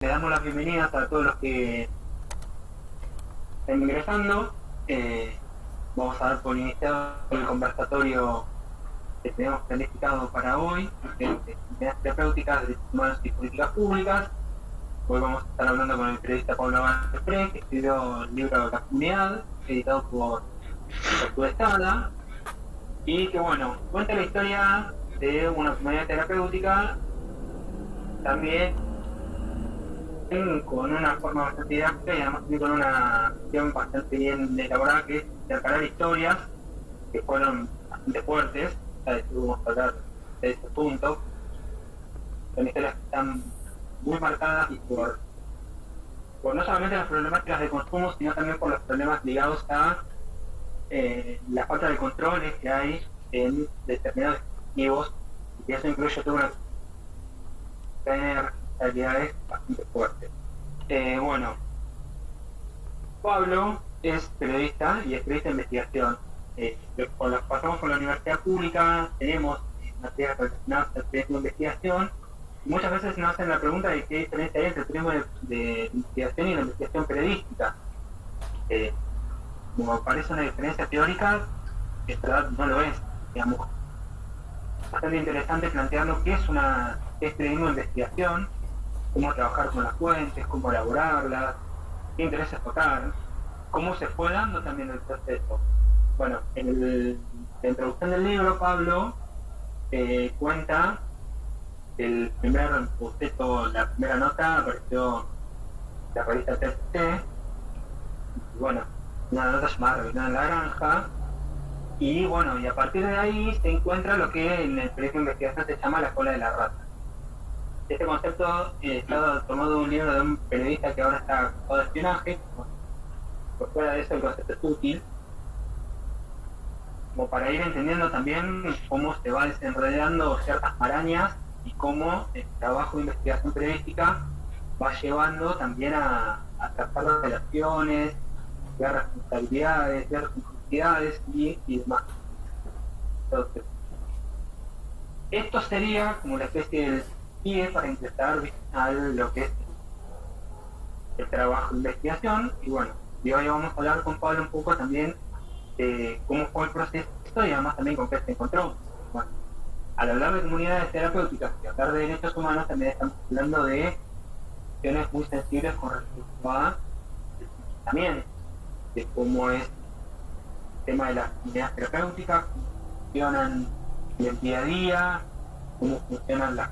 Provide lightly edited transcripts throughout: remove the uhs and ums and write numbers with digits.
le damos las bienvenidas a todos los que están ingresando. Vamos a dar por iniciado el conversatorio que tenemos planificado para hoy, de terapéuticas, derechos humanos y políticas públicas. Hoy vamos a estar hablando con el periodista Pablo Vázquez, que escribió el libro La Comunidad, editado por Estrada, y que cuenta la historia de una comunidad terapéutica, también con una forma bastante didáctica y además con una acción bastante bien elaborada, que es intercalar historias que fueron bastante fuertes. Vamos a hablar de este punto. Son historias que están muy marcadas y por no solamente las problemáticas de consumo, sino también por los problemas ligados a la falta de controles que hay en determinados dispositivos, y eso incluye toda una responsabilidades bastante fuertes. Pablo es periodista y es periodista de investigación. Cuando pasamos por la universidad pública tenemos materias relacionadas al periodismo de investigación, y muchas veces nos hacen la pregunta de qué diferencia hay entre el periodismo de investigación y la investigación periodística. Como parece una diferencia teórica, en verdad no lo es. Digamos, bastante interesante plantearnos qué es periodismo de investigación, cómo trabajar con las fuentes, cómo elaborarlas, qué intereses tocar, cómo se fue dando también el proceso. En la introducción del libro, Pablo cuenta el primer boceto, la primera nota apareció en la revista TCC, una nota llamada Rebelión en la Granja, y a partir de ahí se encuentra lo que en el periodismo de investigación se llama la cola de la rata. Este concepto está tomado de un libro de un periodista que ahora está acusado de espionaje. Por fuera de eso, el concepto es útil como para ir entendiendo también cómo se va desenredando ciertas marañas y cómo el trabajo de investigación periodística va llevando también a tratar las relaciones, ver responsabilidades, ver complejidades y demás. Entonces, esto sería como una especie de pie para intentar a lo que es el trabajo de investigación. Y hoy vamos a hablar con Pablo un poco también de cómo fue el proceso y además también con qué se encontró. Al hablar de comunidades terapéuticas y hablar de derechos humanos, también estamos hablando de cuestiones muy sensibles con respecto a también de cómo es el tema de las comunidades terapéuticas, cómo funcionan en el día a día, cómo funcionan las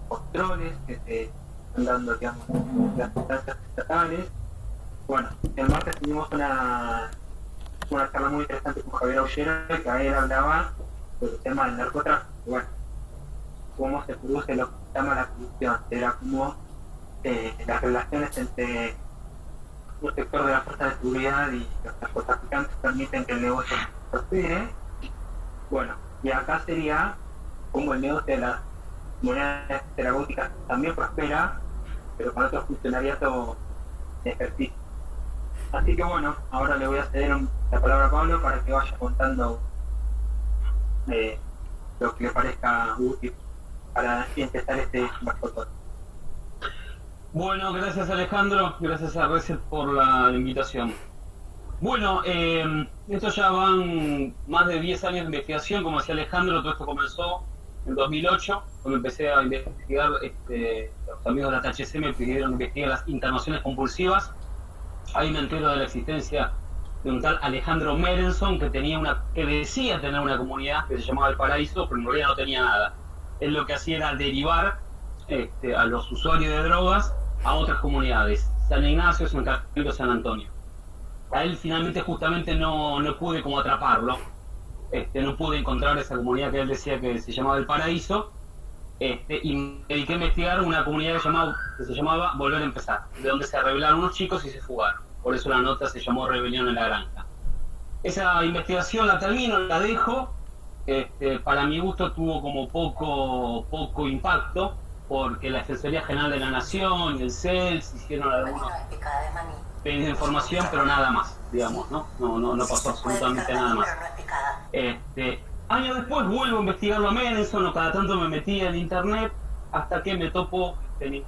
controles que se están dando, digamos, las instancias estatales. El martes tuvimos una charla muy interesante con Javier Aullero, que a él hablaba sobre el tema del narcotráfico, cómo se produce lo que se llama la corrupción, era como las relaciones entre un sector de la fuerza de seguridad y los narcotraficantes permiten que el negocio prospere. Y acá sería como el negocio de las comunidades terapéuticas también prospera, pero con otro funcionariato de ejercicio. Así que ahora le voy a ceder la palabra a Pablo para que vaya contando lo que le parezca útil para empezar este conversatorio. Gracias Alejandro, gracias a Reset por la invitación. Esto ya van más de 10 años de investigación, como decía Alejandro. Todo esto comenzó en 2008, cuando empecé a investigar. Los amigos de la THC me pidieron investigar las internaciones compulsivas. Ahí me entero de la existencia de un tal Alejandro Merenson, que decía tener una comunidad que se llamaba El Paraíso, pero en realidad no tenía nada. Él lo que hacía era derivar a los usuarios de drogas a otras comunidades, San Ignacio, San Carlos, San Antonio. A él finalmente justamente no pude como atraparlo, no pude encontrar esa comunidad que él decía que se llamaba El Paraíso, y me dediqué a investigar una comunidad que se llamaba Volver a Empezar, de donde se rebelaron unos chicos y se fugaron. Por eso la nota se llamó Rebelión en la Granja. Esa investigación la termino, la dejo. Para mi gusto tuvo como poco impacto, porque la Defensoría General de la Nación y el CELS hicieron algunos pedidos de información, pero nada más, digamos, no pasó absolutamente nada más. Años después vuelvo a investigarlo a Merenson, o cada tanto me metí en internet, hasta que me topo en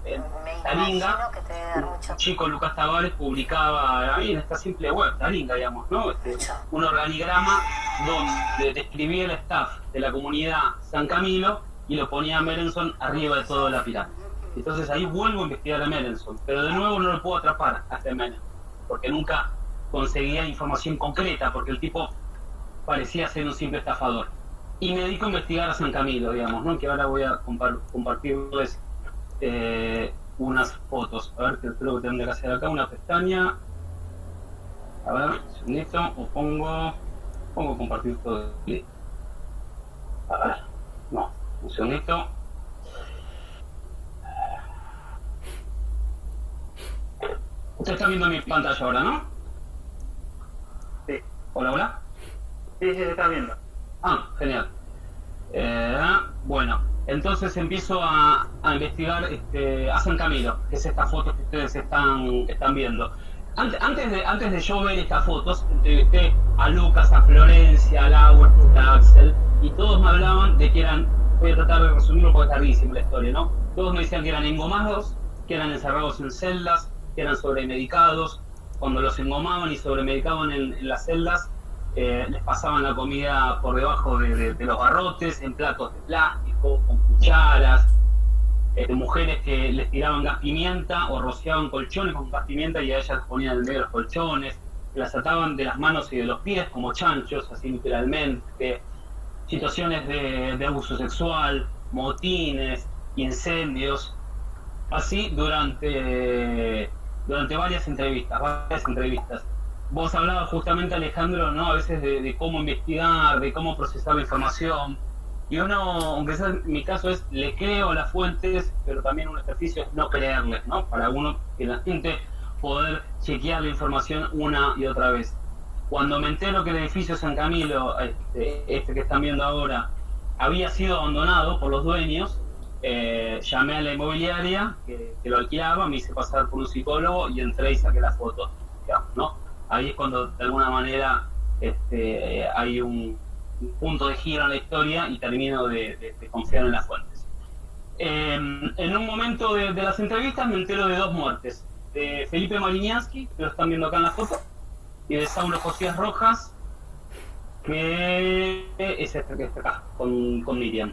Taringa, un chico, Lucas Tavares, publicaba ahí en esta simple web, Taringa, digamos, ¿no? Un organigrama donde describía el staff de la comunidad San Camilo y lo ponía a Merenson arriba de toda la pirámide. Entonces ahí vuelvo a investigar a Merenson, pero de nuevo no lo puedo atrapar a este Menem, porque nunca conseguía información concreta, porque el tipo parecía ser un simple estafador. Y me dedico a investigar a San Camilo, digamos, ¿no? Que ahora voy a compartirles unas fotos. A ver, que creo que tendré que hacer acá una pestaña. A ver, un segundito, o pongo compartir todo. A ver, no, un segundito. Usted está viendo mi pantalla ahora, ¿no? Sí. Hola, hola. Sí, se está viendo. Ah, genial. Bueno, entonces empiezo a investigar a San Camilo, que es esta foto que ustedes están viendo. Antes de yo ver estas fotos, entrevisté a Lucas, a Florencia, a Laura, a Axel, y todos me hablaban de que eran, voy a tratar de resumirlo porque es larguísima la historia, ¿no? Todos me decían que eran engomados, que eran encerrados en celdas, que eran sobremedicados. Cuando los engomaban y sobremedicaban en las celdas, les pasaban la comida por debajo de los barrotes, en platos de plástico, con cucharas, mujeres que les tiraban gas pimienta o rociaban colchones con gas pimienta y a ellas les ponían en medio de los colchones, las ataban de las manos y de los pies como chanchos, así literalmente, situaciones de abuso sexual, motines, incendios, así durante varias entrevistas. Vos hablabas justamente, Alejandro, ¿no? A veces de cómo investigar, de cómo procesar la información. Y uno, aunque sea en mi caso, le creo a las fuentes, pero también un ejercicio es no creerles, ¿no? Para uno, que la gente, poder chequear la información una y otra vez. Cuando me entero que el edificio San Camilo, que están viendo ahora, había sido abandonado por los dueños, llamé a la inmobiliaria que lo alquilaba, me hice pasar por un psicólogo y entré y saqué la foto, digamos, ¿no? Ahí es cuando de alguna manera hay un punto de giro en la historia y termino de confiar en las fuentes. En un momento de las entrevistas me entero de dos muertes, de Felipe Mariñansky, que lo están viendo acá en la foto, y de Saulo Josías Rojas, que es este que está acá, con Miriam.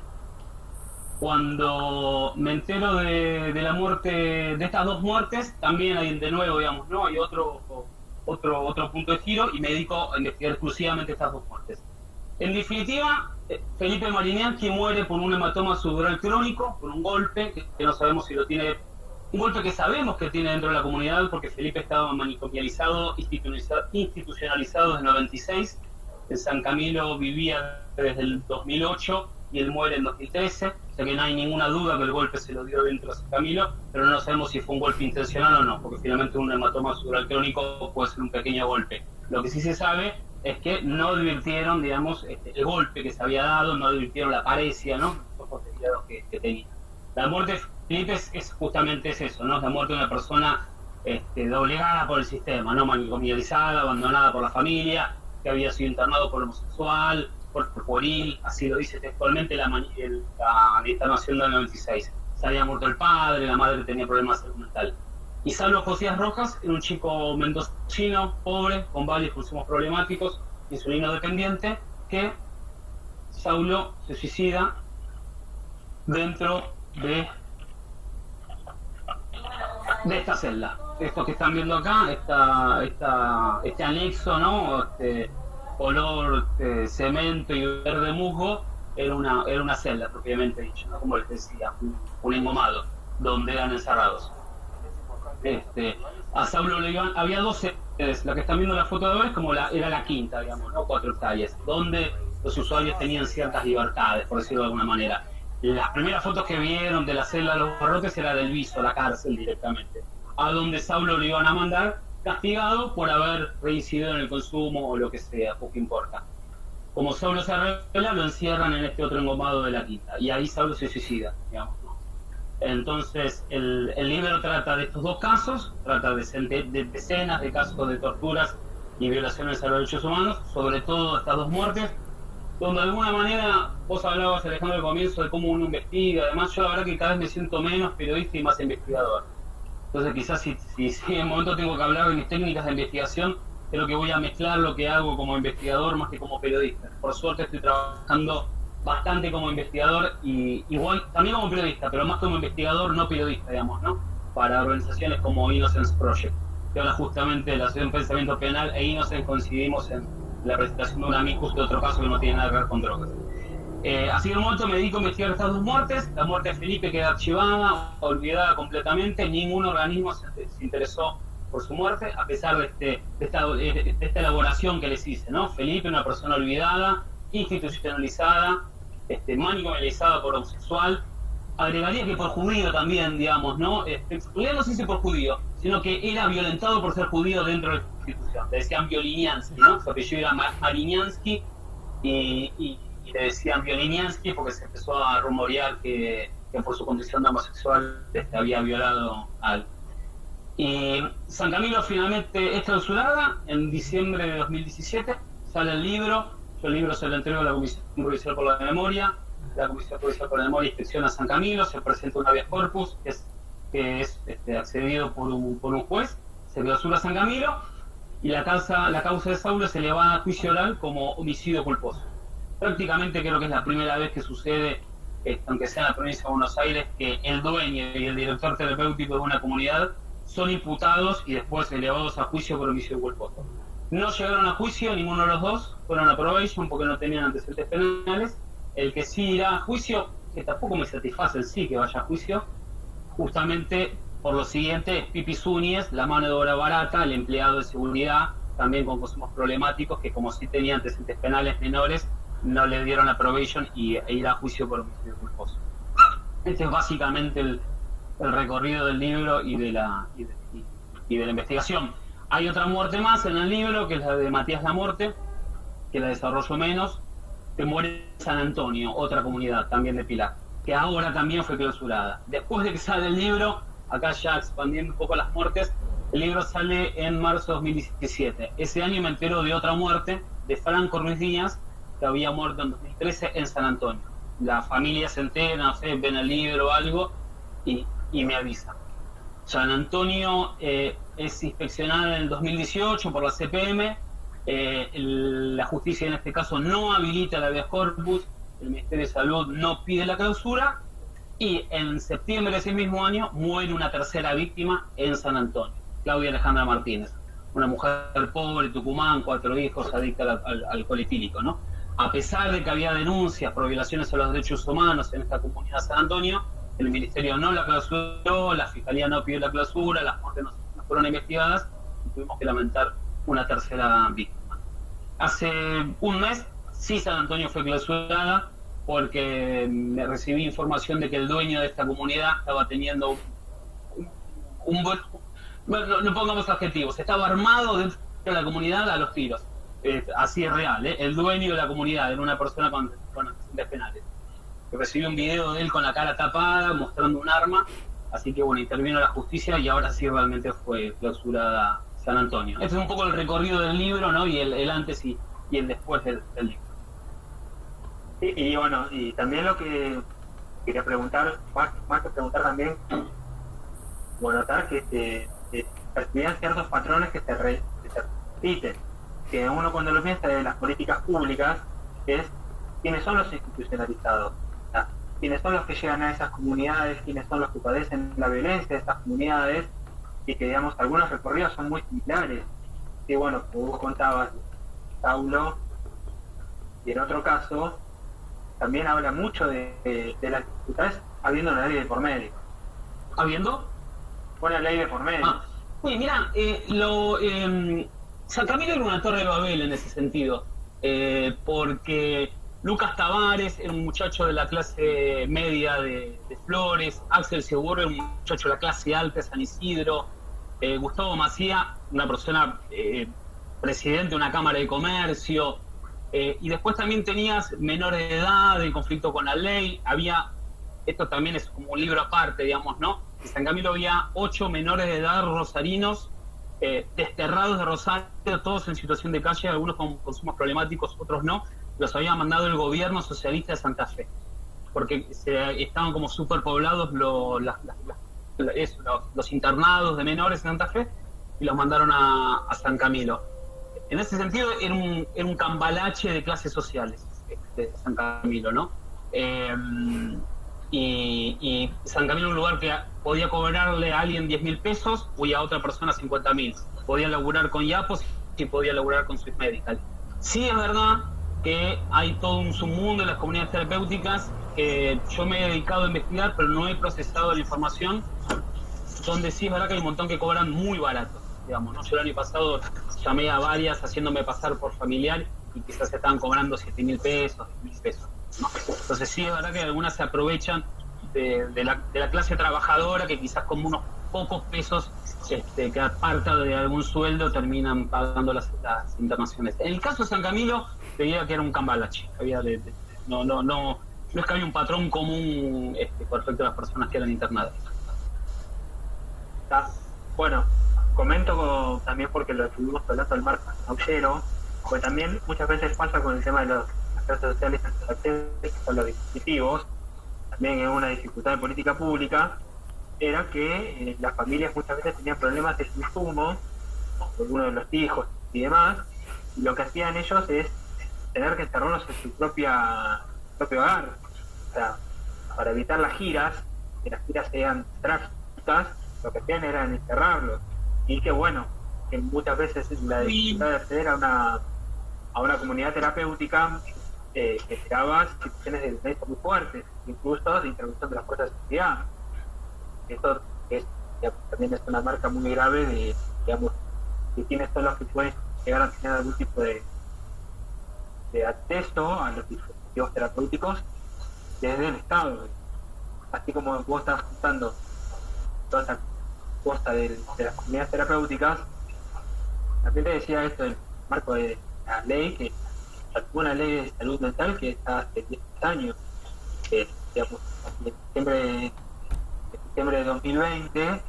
Cuando me entero de la muerte, de estas dos muertes, también hay de nuevo, digamos, ¿no? Hay otro punto de giro y me dedico a investigar exclusivamente estas dos muertes. En definitiva, Felipe Mariñansky muere por un hematoma subdural crónico, por un golpe que no sabemos si lo tiene, un golpe que sabemos que tiene dentro de la comunidad porque Felipe estaba manicomializado, institucionalizado desde el 96, en San Camilo vivía desde el 2008 y él muere en 2013, o sea que no hay ninguna duda que el golpe se lo dio dentro de San Camilo, pero no sabemos si fue un golpe intencional o no, porque finalmente un hematoma subdural crónico puede ser un pequeño golpe. Lo que sí se sabe es que no advirtieron, digamos, el golpe que se había dado, no advirtieron la paresia, ¿no? Los ojos desviados que tenía. La muerte de Felipe es justamente eso, ¿no? Es la muerte de una persona doblegada por el sistema, ¿no? Manicomializada, abandonada por la familia, que había sido internado por homosexual, por pueril, así lo dice textualmente la internación del 96. Se había muerto el padre, la madre tenía problemas de salud mental. Y Saulo Josías Rojas era un chico mendocino, pobre, con varios consumos problemáticos, insulino dependiente, que Saulo se suicida dentro de esta celda. Esto que están viendo acá, este anexo, ¿no? Color cemento y verde musgo, era una celda propiamente dicho, ¿no? Como les decía, un engomado donde eran encerrados. A Saulo le iban, había dos sedes, la que están viendo la foto de ahora es como era la quinta, digamos, ¿no? 4 hectáreas, donde los usuarios tenían ciertas libertades, por decirlo de alguna manera. Las primeras fotos que vieron de la celda de los barrotes era del viso, la cárcel directamente, a donde Saulo le iban a mandar castigado por haber reincidido en el consumo o lo que sea, poco importa. Como Saulo se revela, lo encierran en este otro engomado de la quinta, y ahí Saulo se suicida, digamos, ¿no? Entonces, el libro trata de estos dos casos, trata de decenas de casos de torturas y violaciones a los derechos humanos, sobre todo estas dos muertes, donde de alguna manera vos hablabas, Alejandro, al comienzo de cómo uno investiga. Además, yo la verdad que cada vez me siento menos periodista y más investigador. Entonces quizás si en el momento tengo que hablar de mis técnicas de investigación, creo que voy a mezclar lo que hago como investigador más que como periodista. Por suerte estoy trabajando bastante como investigador y igual también como periodista, pero más como investigador, no periodista, digamos, ¿no? Para organizaciones como Innocence Project, que habla justamente de la Asociación de Pensamiento Penal, e Innocence coincidimos en la presentación de un amicus de otro caso que no tiene nada que ver con drogas. Así que en un momento me dedico a investigar estas dos muertes. La muerte de Felipe queda archivada, olvidada completamente. Ningún organismo se interesó por su muerte, a pesar de esta elaboración que les hice, ¿no? Felipe, una persona olvidada, institucionalizada, manicomializada por homosexual. Agregaría que por judío también, digamos, ¿no? No sé si por judío, sino que era violentado por ser judío dentro de la institución. Le decían Violiniansky, ¿no? Su apellido era Mariniansky y le decían Violiniansky porque se empezó a rumorear que por su condición de homosexual había violado a alguien. Y San Camilo finalmente es clausurada en diciembre de 2017, sale el libro, yo el libro se lo entrego a la Comisión Provincial por la Memoria, la Comisión Provincial por la Memoria inspecciona a San Camilo, se presenta un habeas corpus que es accedido por un juez, se clausura San Camilo y la causa de Saulo se le va a juicio oral como homicidio culposo. Prácticamente creo que es la primera vez que sucede, aunque sea en la provincia de Buenos Aires, que el dueño y el director terapéutico de una comunidad son imputados y después elevados a juicio por homicidio culposo. No llegaron a juicio ninguno de los dos, fueron a probation porque no tenían antecedentes penales. El que sí irá a juicio, que tampoco me satisface el sí que vaya a juicio, justamente por lo siguiente, es Pipi Zúñez, la mano de obra barata, el empleado de seguridad, también con consumos problemáticos, que como sí tenía antecedentes penales menores, no le dieron la probation e irá a juicio por homicidio culposo. Este es básicamente el recorrido del libro y de la investigación. Hay otra muerte más en el libro, que es la de Matías Lamorte, que la desarrollo menos, que muere en San Antonio, otra comunidad también de Pilar, que ahora también fue clausurada. Después de que sale el libro, acá ya expandiendo un poco las muertes, el libro sale en marzo de 2017. Ese año me entero de otra muerte, de Franco Ruiz Díaz, que había muerto en 2013 en San Antonio. La familia se entera, no sé, ven el libro o algo, y me avisa. San Antonio es inspeccionada en el 2018 por la CPM, la justicia en este caso no habilita el habeas corpus, el Ministerio de Salud no pide la clausura, y en septiembre de ese mismo año muere una tercera víctima en San Antonio, Claudia Alejandra Martínez, una mujer pobre, Tucumán, 4 hijos, adicta al alcohol etílico, ¿no? A pesar de que había denuncias por violaciones a los derechos humanos en esta comunidad de San Antonio, el Ministerio no la clausuró, la Fiscalía no pidió la clausura, las muertes no fueron investigadas y tuvimos que lamentar una tercera víctima. Hace un mes, sí, San Antonio fue clausurada porque me recibí información de que el dueño de esta comunidad estaba teniendo bueno, no pongamos adjetivos, estaba armado dentro de la comunidad a los tiros. Así es real, el dueño de la comunidad era una persona con antecedentes penales. Recibí un video de él con la cara tapada, mostrando un arma, así que bueno, intervino la justicia y ahora sí realmente fue clausurada San Antonio. Este es un poco el recorrido del libro, ¿no? Y el antes y el después del libro. Y bueno, y también lo que quería preguntar, más que preguntar también, bueno, notar que percibían ciertos patrones que se repiten, que uno cuando lo piensa de las políticas públicas es quiénes son los institucionalizados, quiénes son los que llegan a esas comunidades, quiénes son los que padecen la violencia de esas comunidades, y que digamos algunos recorridos son muy similares. Y bueno, como vos contabas, Saulo, y en otro caso también habla mucho de las dificultades habiendo una ley de por medio. ¿Habiendo? Una ley de por medio. Uy, mira, San Camilo era una torre de Babel en ese sentido, porque Lucas Tavares era un muchacho de la clase media de Flores, Axel Seguro era un muchacho de la clase alta de San Isidro, Gustavo Macía, una persona presidente de una cámara de comercio, y después también tenías menores de edad, el conflicto con la ley, esto también es como un libro aparte, digamos, ¿no? En San Camilo había 8 menores de edad rosarinos, desterrados de Rosario, todos en situación de calle, algunos con consumos problemáticos, otros no, los había mandado el gobierno socialista de Santa Fe, porque estaban como superpoblados los internados de menores en Santa Fe, y los mandaron a San Camilo. En ese sentido era un cambalache de clases sociales, San Camilo, ¿no? Y San Camilo era un lugar que podía cobrarle a alguien 10.000 pesos y a otra persona 50.000. Podía laburar con Yapos y podía laburar con Swiss Medical. Sí es verdad que hay todo un submundo en las comunidades terapéuticas que yo me he dedicado a investigar, pero no he procesado la información, donde sí es verdad que hay un montón que cobran muy barato, digamos, ¿no? Yo el año pasado llamé a varias haciéndome pasar por familiar y quizás se estaban cobrando 7.000 pesos, 10.000 pesos, ¿no? Entonces sí es verdad que algunas se aprovechan de la clase trabajadora, que quizás con unos pocos pesos que aparta de algún sueldo terminan pagando las internaciones. En el caso de San Camilo, te diría que era un cambalache. No es que había un patrón común con respecto a las personas que eran internadas. Bueno, comento también porque lo estuvimos hablando al Marco Aullero, porque también muchas veces pasa con el tema de las clases sociales que son los dispositivos, también es una dificultad de política pública, era que las familias muchas veces tenían problemas de consumo, por uno de los hijos y demás, y lo que hacían ellos es tener que encerrarlos en su propio hogar. O sea, para evitar las giras, que las giras sean trágicas, lo que hacían era encerrarlos. Y que bueno, que muchas veces la dificultad de acceder a una comunidad terapéutica generaba situaciones de violencia muy fuertes, incluso de intervención de las fuerzas de seguridad. Esto también es una marca muy grave de, digamos, de quienes son los que pueden llegar a tener algún tipo de acceso a los dispositivos terapéuticos desde el Estado. Así como vos estás contando toda esa cosa de las comunidades terapéuticas, también te decía esto en el marco de la ley, que una ley de salud mental que está hace 10 años, digamos, en septiembre de 2020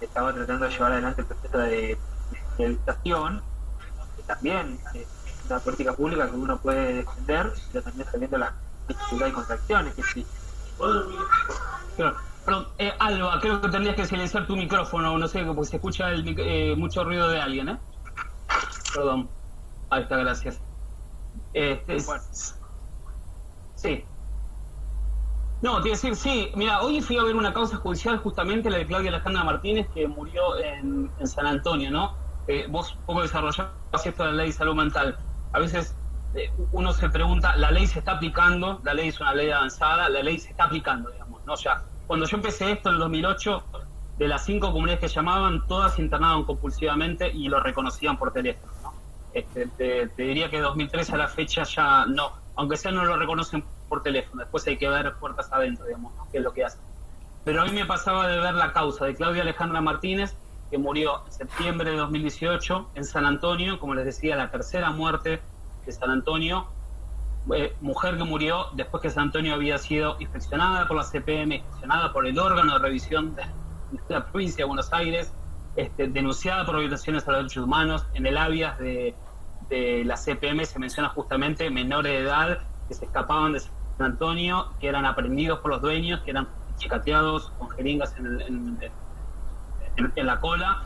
estaba tratando de llevar adelante el proceso de fiscalización, que también es una política pública que uno puede defender, pero también sabiendo las dificultades y contracciones que existen. Perdón, Alba, creo que tendrías que silenciar tu micrófono, no sé, porque se escucha mucho ruido de alguien, ¿eh? Perdón. Ahí está, gracias. Bueno. Sí. No, te iba a decir, sí, mira, hoy fui a ver una causa judicial, justamente la de Claudia Alejandra Martínez, que murió en San Antonio, ¿no? Vos un poco desarrollaste esto de la ley de salud mental. A veces uno se pregunta, ¿la ley se está aplicando? La ley es una ley avanzada, la ley se está aplicando, digamos, ¿no? Ya, cuando yo empecé esto en el 2008, de las 5 comunidades que llamaban, todas se internaban compulsivamente y lo reconocían por teléfono, ¿no? Te diría que 2013 a la fecha ya no, aunque sea no lo reconocen por teléfono, después hay que ver puertas adentro, digamos, ¿no? Qué es lo que hacen. Pero a mí me pasaba de ver la causa de Claudia Alejandra Martínez, que murió en septiembre de 2018 en San Antonio, como les decía, la tercera muerte de San Antonio, mujer que murió después que San Antonio había sido inspeccionada por la CPM, inspeccionada por el órgano de revisión de la provincia de Buenos Aires, denunciada por violaciones a los derechos humanos. En el habeas de la CPM se menciona justamente menores de edad que se escapaban de San Antonio, que eran aprendidos por los dueños, que eran chicateados con jeringas en la cola,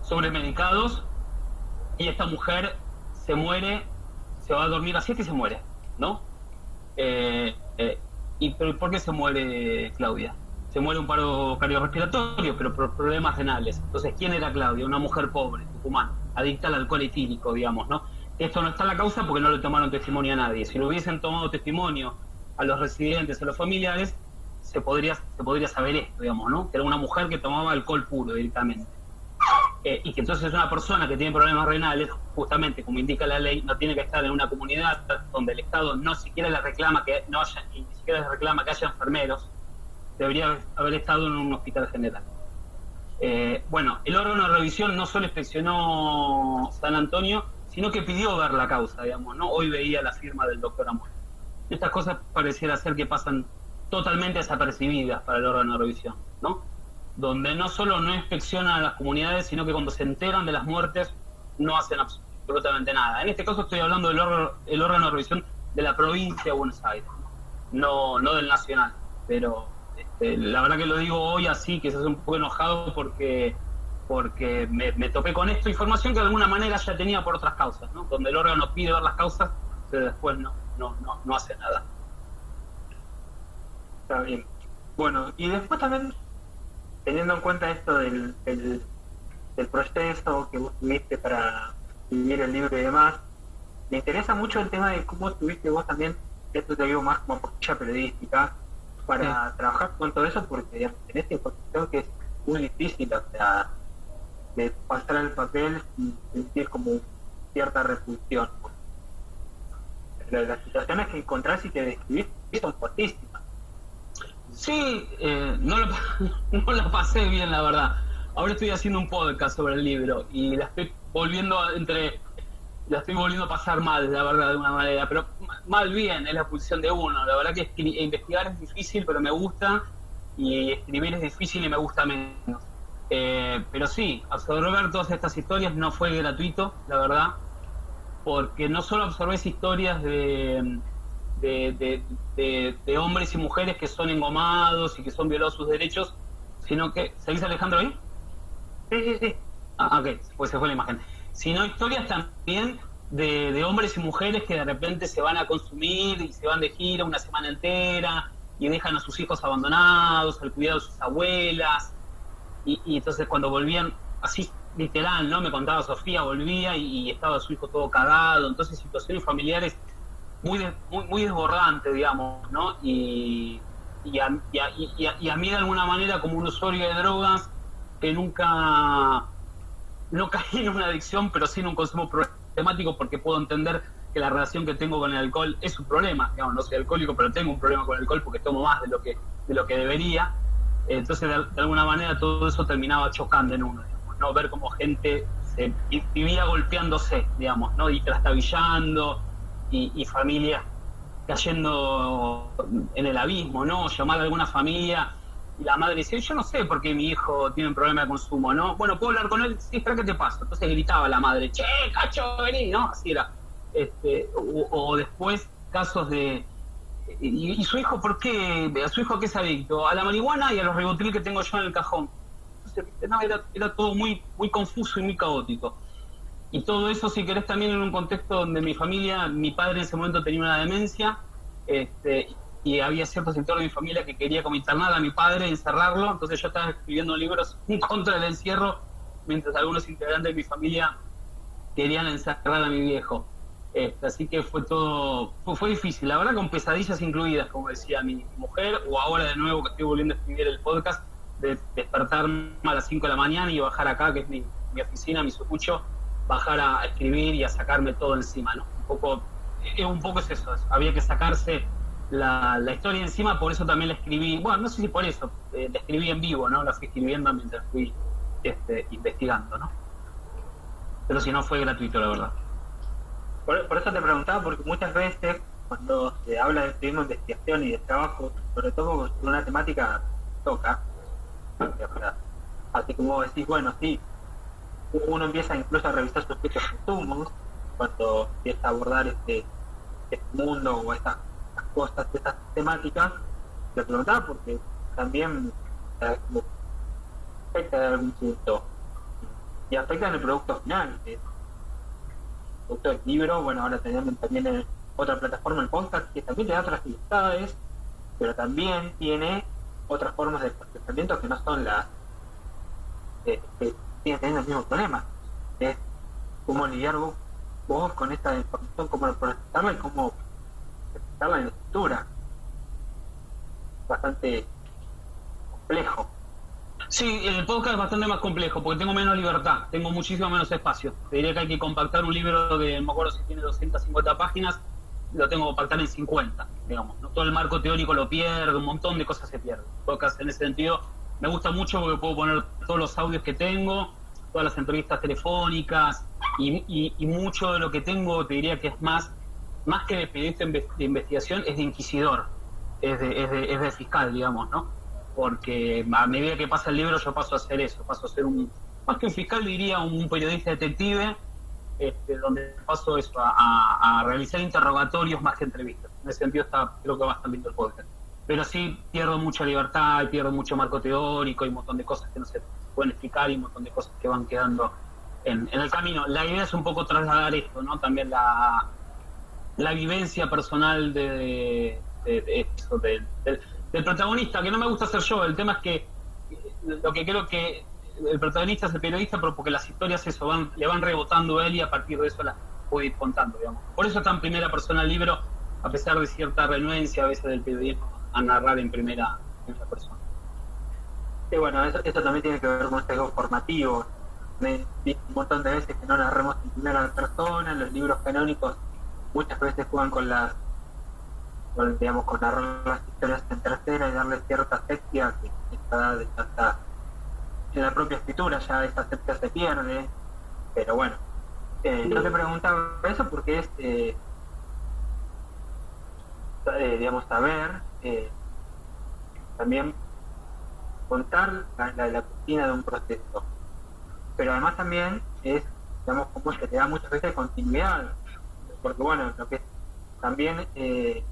sobremedicados, y esta mujer se muere, se va a dormir a 7 y se muere, ¿no? ¿Pero por qué se muere Claudia? Se muere un paro cardiorrespiratorio, pero por problemas renales. Entonces, ¿quién era Claudia? Una mujer pobre, tucumana, adicta al alcohol etílico, digamos, ¿no? Esto no está en la causa porque no le tomaron testimonio a nadie. Si le hubiesen tomado testimonio a los residentes, a los familiares, se podría saber esto, digamos, ¿no? Que era una mujer que tomaba alcohol puro directamente. Y que entonces una persona que tiene problemas renales, justamente como indica la ley, no tiene que estar en una comunidad donde el Estado no siquiera le reclama que no haya, ni siquiera le reclama que haya enfermeros. Debería haber estado en un hospital general. Bueno, el órgano de revisión no solo inspeccionó San Antonio, sino que pidió ver la causa, digamos, ¿no? Hoy veía la firma del doctor Amor. Estas cosas pareciera ser que pasan totalmente desapercibidas para el órgano de revisión, ¿no? Donde no solo no inspeccionan a las comunidades, sino que cuando se enteran de las muertes no hacen absolutamente nada. En este caso estoy hablando del órgano de revisión de la provincia de Buenos Aires, no del nacional, pero la verdad que lo digo hoy así, que se hace un poco enojado porque me topé con esta información que de alguna manera ya tenía por otras causas, ¿no? Donde el órgano pide ver las causas, pero después no hace nada. Está bien. Bueno, y después también, teniendo en cuenta esto del proceso que vos tuviste para escribir el libro y demás, me interesa mucho el tema de cómo tuviste vos también, esto te digo más como apoya periodística, para trabajar con todo eso, porque digamos, en esta información que es muy difícil, o sea, de pasar el papel y sentir como cierta repulsión. Las situaciones que encontrás y que describís son fuertísimas. Sí, no la pasé bien, la verdad. Ahora estoy haciendo un podcast sobre el libro y la estoy volviendo a pasar mal, la verdad, de una manera, pero mal bien, es la posición de uno. La verdad que investigar es difícil, pero me gusta, y escribir es difícil y me gusta menos. Pero sí, absorber todas estas historias no fue gratuito, la verdad, porque no solo absorbes historias de hombres y mujeres que son engomados y que son violados sus derechos, sino que... ¿Seguís, Alejandro, ahí? Sí. Ok, pues se fue la imagen. Sino historias también de hombres y mujeres que de repente se van a consumir y se van de gira una semana entera y dejan a sus hijos abandonados, al cuidado de sus abuelas, y entonces cuando volvían, así literal, ¿no? Me contaba Sofía, volvía y estaba su hijo todo cagado, entonces situaciones familiares muy desbordantes, digamos, ¿no? Y a mí de alguna manera, como un usuario de drogas que nunca... No caí en una adicción, pero sí en un consumo problemático, porque puedo entender que la relación que tengo con el alcohol es un problema. Digamos, no soy alcohólico, pero tengo un problema con el alcohol porque tomo más de lo que debería. Entonces, de alguna manera, todo eso terminaba chocando en uno, digamos, ¿no? Ver cómo gente se vivía golpeándose, digamos, ¿no? Y trastabillando, y familias cayendo en el abismo, ¿no? Llamar a alguna familia y la madre decía, yo no sé por qué mi hijo tiene un problema de consumo, ¿no? Bueno, ¿puedo hablar con él? Sí, espera, ¿qué te pasa? Entonces gritaba la madre, che, cacho, vení, ¿no? Así era. O después casos de... ¿Y su hijo por qué? ¿A su hijo a qué es adicto? A la marihuana y a los ribotril que tengo yo en el cajón. Entonces, no, era todo muy confuso y muy caótico. Y todo eso, si querés, también en un contexto donde mi familia, mi padre en ese momento tenía una demencia, y había cierto sector de mi familia que quería como internar a mi padre, encerrarlo. Entonces yo estaba escribiendo libros en contra del encierro, mientras algunos integrantes de mi familia querían encerrar a mi viejo. Así que fue difícil, la verdad, con pesadillas incluidas, como decía mi mujer, o ahora de nuevo que estoy volviendo a escribir el podcast, de despertarme a las 5 de la mañana y bajar acá, que es mi oficina, mi sucucho, bajar a escribir y a sacarme todo encima, ¿no? Un poco es eso, había que sacarse la historia encima, por eso también la escribí, bueno, no sé si por eso, la escribí en vivo, ¿no? La fui escribiendo mientras fui investigando, ¿no? Pero si no, fue gratuito, la verdad. Por eso te preguntaba, porque muchas veces cuando se habla de periodismo de investigación y de trabajo, sobre todo con una temática toca, así como decís, bueno, sí, uno empieza incluso a revisar sus propios consumos cuando empieza a abordar este mundo o estas cosas, estas temáticas. Te preguntaba porque también afecta de algún punto y afecta en el producto final, el producto del libro. Bueno, ahora tenemos también en otra plataforma, el podcast, que también te da otras libertades, pero también tiene otras formas de procesamiento que no son las que siguen teniendo el mismo problema. Es cómo lidiar vos con esta información, cómo procesarla y cómo procesarla en la escritura. Bastante complejo. Sí, el podcast es bastante más complejo porque tengo menos libertad, tengo muchísimo menos espacio. Te diría que hay que compactar un libro de, no me acuerdo si tiene 250 páginas, lo tengo que compactar en 50, digamos, ¿no? Todo el marco teórico lo pierde, un montón de cosas se pierden. El podcast en ese sentido me gusta mucho porque puedo poner todos los audios que tengo, todas las entrevistas telefónicas y mucho de lo que tengo, te diría que es más que de periodista de investigación, es de inquisidor, es de fiscal, digamos, ¿no? Porque a medida que pasa el libro yo paso a hacer eso, paso a ser más que un fiscal, diría un periodista detective donde paso eso, a realizar interrogatorios más que entrevistas. En ese sentido creo que va bastante bien el podcast. Pero sí pierdo mucha libertad, pierdo mucho marco teórico y un montón de cosas que no se pueden explicar y un montón de cosas que van quedando en el camino. La idea es un poco trasladar esto, ¿no? También la vivencia personal del protagonista, que no me gusta ser yo. El tema es que lo que creo que el protagonista es el periodista, pero porque las historias le van rebotando a él y a partir de eso las puede ir contando, digamos. Por eso está en primera persona el libro, a pesar de cierta renuencia a veces del periodismo a narrar en primera persona. Sí, bueno, eso también tiene que ver con este juego formativo. Me vi un montón de veces que no narramos en primera persona. Los libros canónicos muchas veces juegan con narrar las historias en tercera y darle cierta asepsia que está en la propia escritura, ya esa asepsia se pierde. Pero bueno, yo te preguntaba eso porque es saber también contar la cocina de un proceso, pero además también es, digamos, como que te da muchas veces continuidad, porque bueno, lo que también de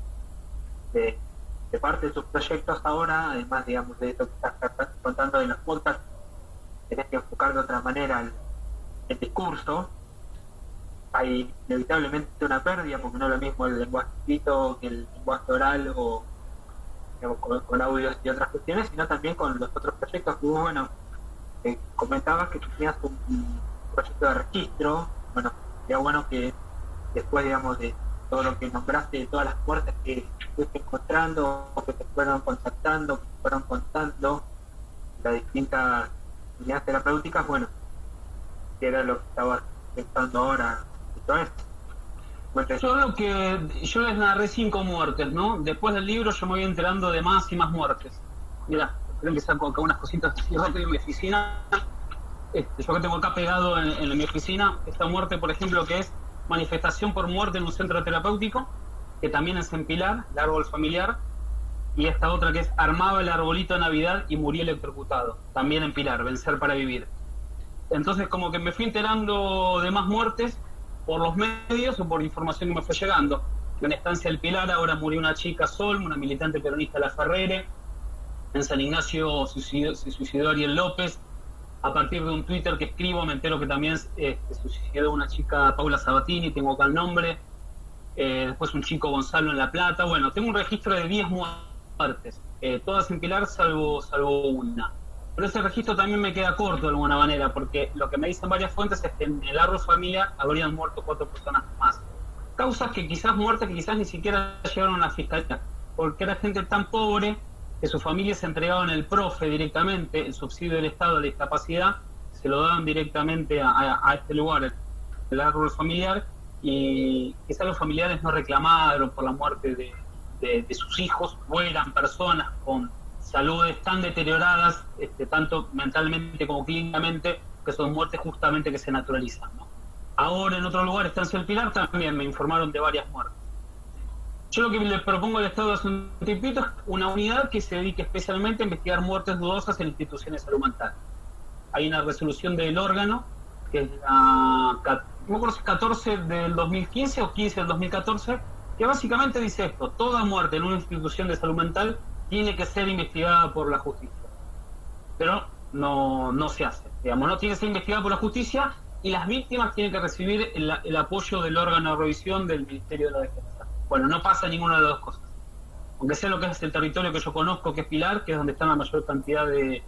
parte de sus proyectos ahora, además, digamos, de eso que estás contando en los podcasts, tenés que enfocar de otra manera el discurso. Hay inevitablemente una pérdida, porque no es lo mismo el lenguaje escrito que el lenguaje oral o digamos, con audios y otras cuestiones, sino también con los otros proyectos que hubo. Bueno, comentabas que tú tenías un proyecto de registro. Bueno, sería bueno que después, digamos, de todo lo que nombraste, de todas las puertas que fuiste encontrando, o que te fueron contactando, que te fueron contando, las distintas unidades terapéuticas, bueno, que era lo que estabas pensando ahora. Yo les narré 5 muertes, ¿no? Después del libro yo me voy enterando de más y más muertes. Mirá, creo que saco acá unas cositas así rápido en mi oficina. Yo que tengo acá pegado en mi oficina, esta muerte, por ejemplo, que es manifestación por muerte en un centro terapéutico, que también es en Pilar, el árbol familiar, y esta otra que es armaba el arbolito de Navidad y murió electrocutado, también en Pilar, vencer para vivir. Entonces como que me fui enterando de más muertes por los medios o por información que me fue llegando. En Estancia del Pilar ahora murió una chica Sol, una militante peronista de La Ferrere. En San Ignacio se suicidó Ariel López. A partir de un Twitter que escribo me entero que también se suicidó una chica Paula Sabatini, tengo acá el nombre. Después un chico Gonzalo en La Plata. Bueno, tengo un registro de 10 muertes, todas en Pilar salvo una. Pero ese registro también me queda corto de alguna manera, porque lo que me dicen varias fuentes es que en el árbol familiar habrían muerto 4 personas más. Causas que quizás ni siquiera llegaron a la fiscalía, porque era gente tan pobre que sus familias se entregaban el PROFE directamente, el subsidio del Estado de discapacidad, se lo daban directamente a este lugar, el árbol familiar, y quizás los familiares no reclamaron por la muerte de sus hijos, o eran personas con saludes tan deterioradas, tanto mentalmente como clínicamente, que son muertes justamente que se naturalizan, ¿no? Ahora en otro lugar, Estancia del Pilar, también me informaron de varias muertes. Yo lo que le propongo al Estado hace un tiempito es una unidad que se dedique especialmente a investigar muertes dudosas en instituciones de salud mental. Hay una resolución del órgano, que es no me acuerdo si es 14 del 2015 o 15 del 2014, que básicamente dice esto: toda muerte en una institución de salud mental tiene que ser investigada por la justicia. Pero no se hace. Digamos, no tiene que ser investigada por la justicia y las víctimas tienen que recibir el apoyo del órgano de revisión del Ministerio de la Defensa. Bueno, no pasa ninguna de las dos cosas. Aunque sea lo que es el territorio que yo conozco, que es Pilar, que es donde está la mayor cantidad de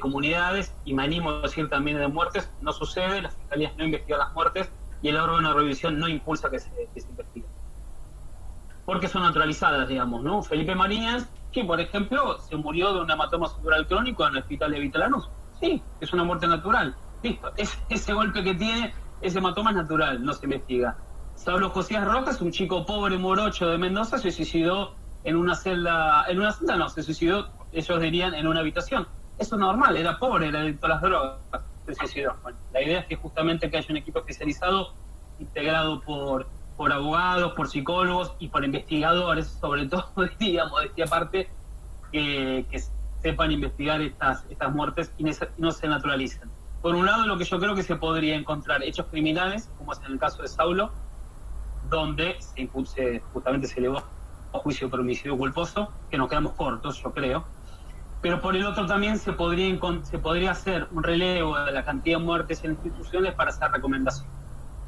comunidades, y me animo a decir también de muertes, no sucede, las fiscalías no investigan las muertes y el órgano de revisión no impulsa que se investigue. Porque son naturalizadas, digamos, ¿no? Felipe Mariñas, que por ejemplo se murió de un hematoma subdural crónico en el hospital de Vitalanús. Sí, es una muerte natural. Listo, ese golpe que tiene, ese hematoma es natural, no se investiga. Saulo Josías Rojas, un chico pobre morocho de Mendoza, se suicidó se suicidó, ellos dirían, en una habitación. Eso es normal, era pobre, era adicto a las drogas, se suicidó. Bueno, la idea es que justamente que haya un equipo especializado, integrado por abogados, por psicólogos y por investigadores, sobre todo, digamos, de esta parte, que sepan investigar estas muertes y no se naturalicen. por un lado, lo que yo creo que se podría encontrar hechos criminales, como es en el caso de Saulo, donde justamente se elevó a juicio por homicidio culposo, que nos quedamos cortos, yo creo. Pero por el otro también se podría hacer un relevo de la cantidad de muertes en instituciones para hacer recomendación.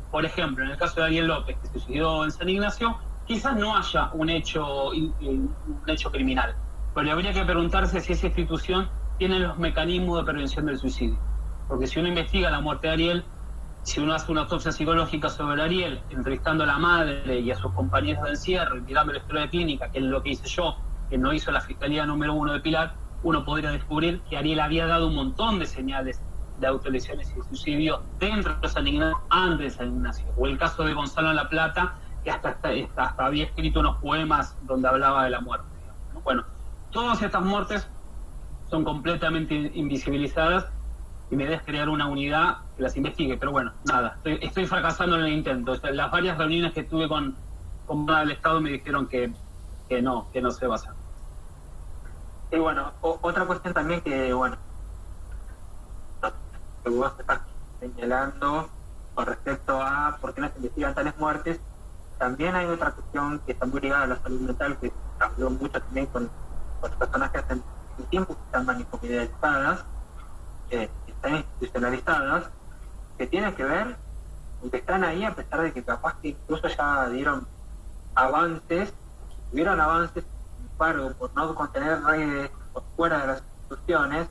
Por ejemplo, en el caso de Ariel López, que se suicidó en San Ignacio, quizás no haya un hecho criminal, pero habría que preguntarse si esa institución tiene los mecanismos de prevención del suicidio. Porque si uno investiga la muerte de Ariel, si uno hace una autopsia psicológica sobre Ariel, entrevistando a la madre y a sus compañeros de encierro, y mirando la historia de clínica, que es lo que hice yo, que no hizo la Fiscalía número 1 de Pilar, uno podría descubrir que Ariel había dado un montón de señales de autolesiones y de suicidio dentro de San Ignacio, antes de San Ignacio. O el caso de Gonzalo en La Plata, que hasta había escrito unos poemas donde hablaba de la muerte, digamos, ¿no? Bueno, todas estas muertes son completamente invisibilizadas y mi idea es crear una unidad que las investigue, pero bueno, nada, estoy fracasando en el intento. O sea, las varias reuniones que tuve con el Estado me dijeron que no se va a hacer. Y bueno, otra cuestión también que, bueno, que vos estás señalando con respecto a por qué no se investigan tales muertes, también hay otra cuestión que está muy ligada a la salud mental, que habló mucho también con las personas que hacen tiempo que están manicomializadas, que están institucionalizadas, que tienen que ver con que están ahí a pesar de que capaz que incluso ya tuvieron avances, sin embargo, por no contener redes por fuera de las instituciones,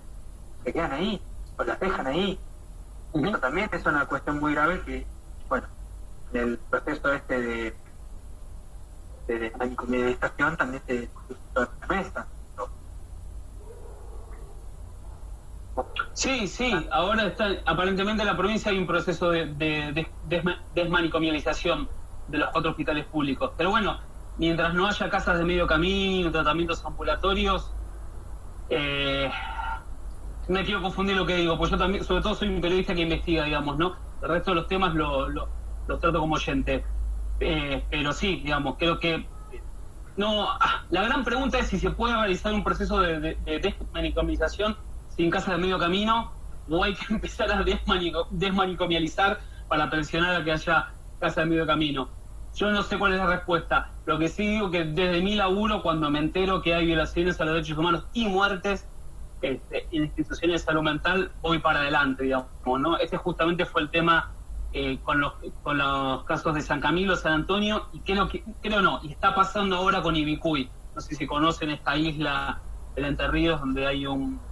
se quedan ahí, o las dejan ahí. Eso también es una cuestión muy grave que, bueno, en el proceso de manicomialización también se puso sobre la mesa. Sí, ahora aparentemente en la provincia hay un proceso de desmanicomialización de los 4 hospitales públicos. Pero bueno, mientras no haya casas de medio camino, tratamientos ambulatorios, me quiero confundir lo que digo, pues yo también, sobre todo soy un periodista que investiga, digamos, ¿no? El resto de los temas los trato como oyente. Pero sí, digamos, creo que no. La gran pregunta es si se puede realizar un proceso de desmanicomialización sin casas de medio camino, o hay que empezar a desmanicomializar para presionar a que haya casas de medio camino. Yo no sé cuál es la respuesta. Lo que sí digo que desde mi laburo, cuando me entero que hay violaciones a los derechos humanos y muertes en instituciones de salud mental, voy para adelante, digamos, ¿no? Este justamente fue el tema con los casos de San Camilo, San Antonio, y creo no, y está pasando ahora con Ibicuy. No sé si conocen esta isla del Entre Ríos, donde hay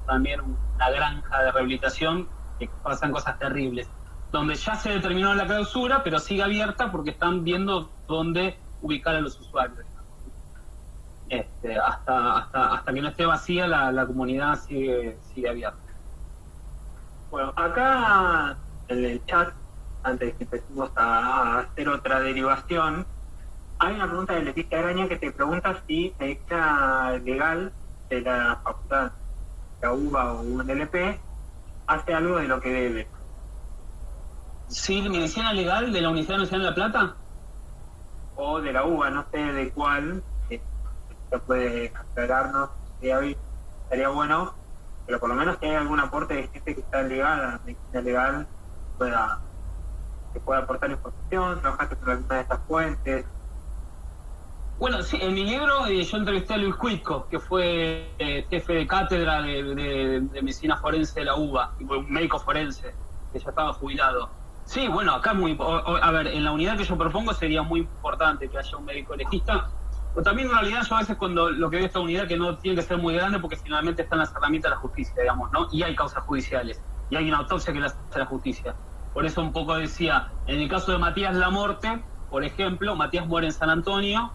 también una granja de rehabilitación, que pasan cosas terribles, donde ya se determinó la clausura, pero sigue abierta porque están viendo dónde ubicar a los usuarios. Hasta que no esté vacía, la comunidad sigue abierta. Bueno, acá en el chat, antes de que empecemos a hacer otra derivación, hay una pregunta de Leticia Araña que te pregunta si medicina legal de la facultad, la UBA o UNLP, hace algo de lo que debe. ¿Sí, medicina legal de la Universidad Nacional de La Plata? O de la UBA, no sé de cuál, se puede aclararnos, estaría bueno, pero por lo menos que haya algún aporte de gente que está ligada a la medicina legal, que pueda aportar información, trabajaste con alguna de estas fuentes. Bueno, sí, en mi libro yo entrevisté a Luis Cuitco, que fue jefe de cátedra de medicina forense de la UBA, y fue un médico forense, que ya estaba jubilado. Sí, bueno, acá a ver, en la unidad que yo propongo sería muy importante que haya un médico legista, pero también en realidad yo a veces cuando lo que veo esta unidad que no tiene que ser muy grande porque finalmente están las herramientas de la justicia, digamos, ¿no? Y hay causas judiciales, y hay una autopsia que la hace la justicia. Por eso un poco decía, en el caso de Matías Lamorte, por ejemplo, Matías muere en San Antonio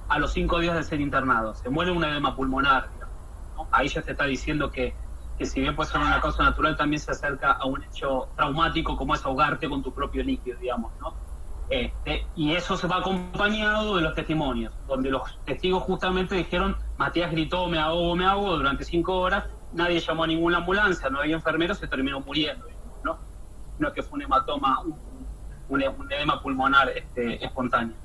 a los 5 días de ser internado. Se muere un edema pulmonar, digamos, ¿no? Ahí ya se está diciendo que si bien puede ser una causa natural, también se acerca a un hecho traumático como es ahogarte con tu propio líquido, digamos, ¿no? Y eso se va acompañado de los testimonios, donde los testigos justamente dijeron, Matías gritó, me ahogo, durante 5 horas, nadie llamó a ninguna ambulancia, no había enfermeros, se terminó muriendo, ¿no? No es que fue un hematoma, un edema pulmonar espontáneo.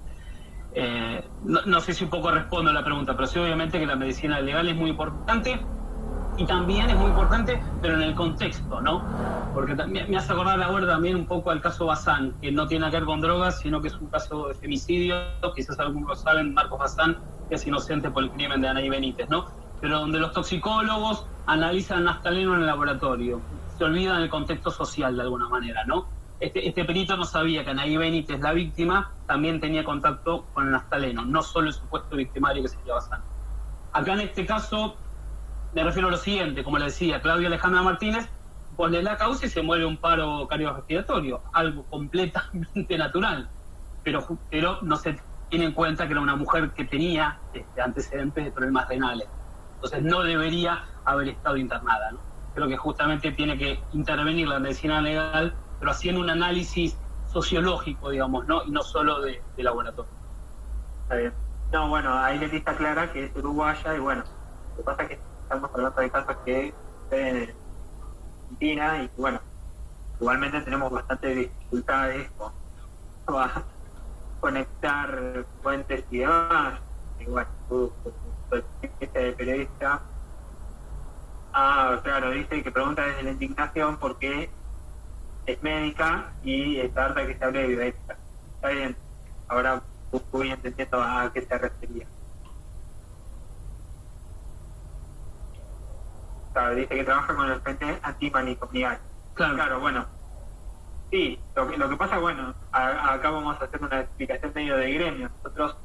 No sé si un poco respondo a la pregunta, pero sí obviamente que la medicina legal es muy importante, y también es muy importante, pero en el contexto, ¿no? Porque también me hace acordar ahora también un poco al caso Bazán, que no tiene que ver con drogas, sino que es un caso de femicidio, quizás algunos lo saben, Marcos Bazán es inocente por el crimen de Anaí Benítez, ¿no? Pero donde los toxicólogos analizan naftaleno en el laboratorio, se olvidan el contexto social de alguna manera, ¿no? Este perito no sabía que Anaí Benítez, la víctima, también tenía contacto con el naftaleno, no solo el supuesto victimario que sería Bazán. Acá en este caso me refiero a lo siguiente, como le decía, Claudia Alejandra Martínez pone la causa y se muere un paro cardiorrespiratorio, algo completamente natural, pero no se tiene en cuenta que era una mujer que tenía antecedentes de problemas renales, entonces no debería haber estado internada, ¿no? Creo que justamente tiene que intervenir la medicina legal, pero haciendo un análisis sociológico, digamos, ¿no? Y no solo de laboratorio. Está bien. No, bueno, ahí Leticia aclara que es uruguaya y bueno, lo que pasa es que estamos hablando de casos que suceden en Argentina y bueno, igualmente tenemos bastantes dificultades con conectar fuentes y demás. Y bueno, tu experiencia de periodista. Claro, dice que pregunta desde la indignación por qué es médica y está harta que se hable de bioética. Está bien, ahora voy entendiendo a qué se refería. Claro, dice que trabaja con el Frente Antimanicomial. Claro, bueno. Sí, lo que pasa, bueno, acá vamos a hacer una explicación medio de gremio. Nosotros,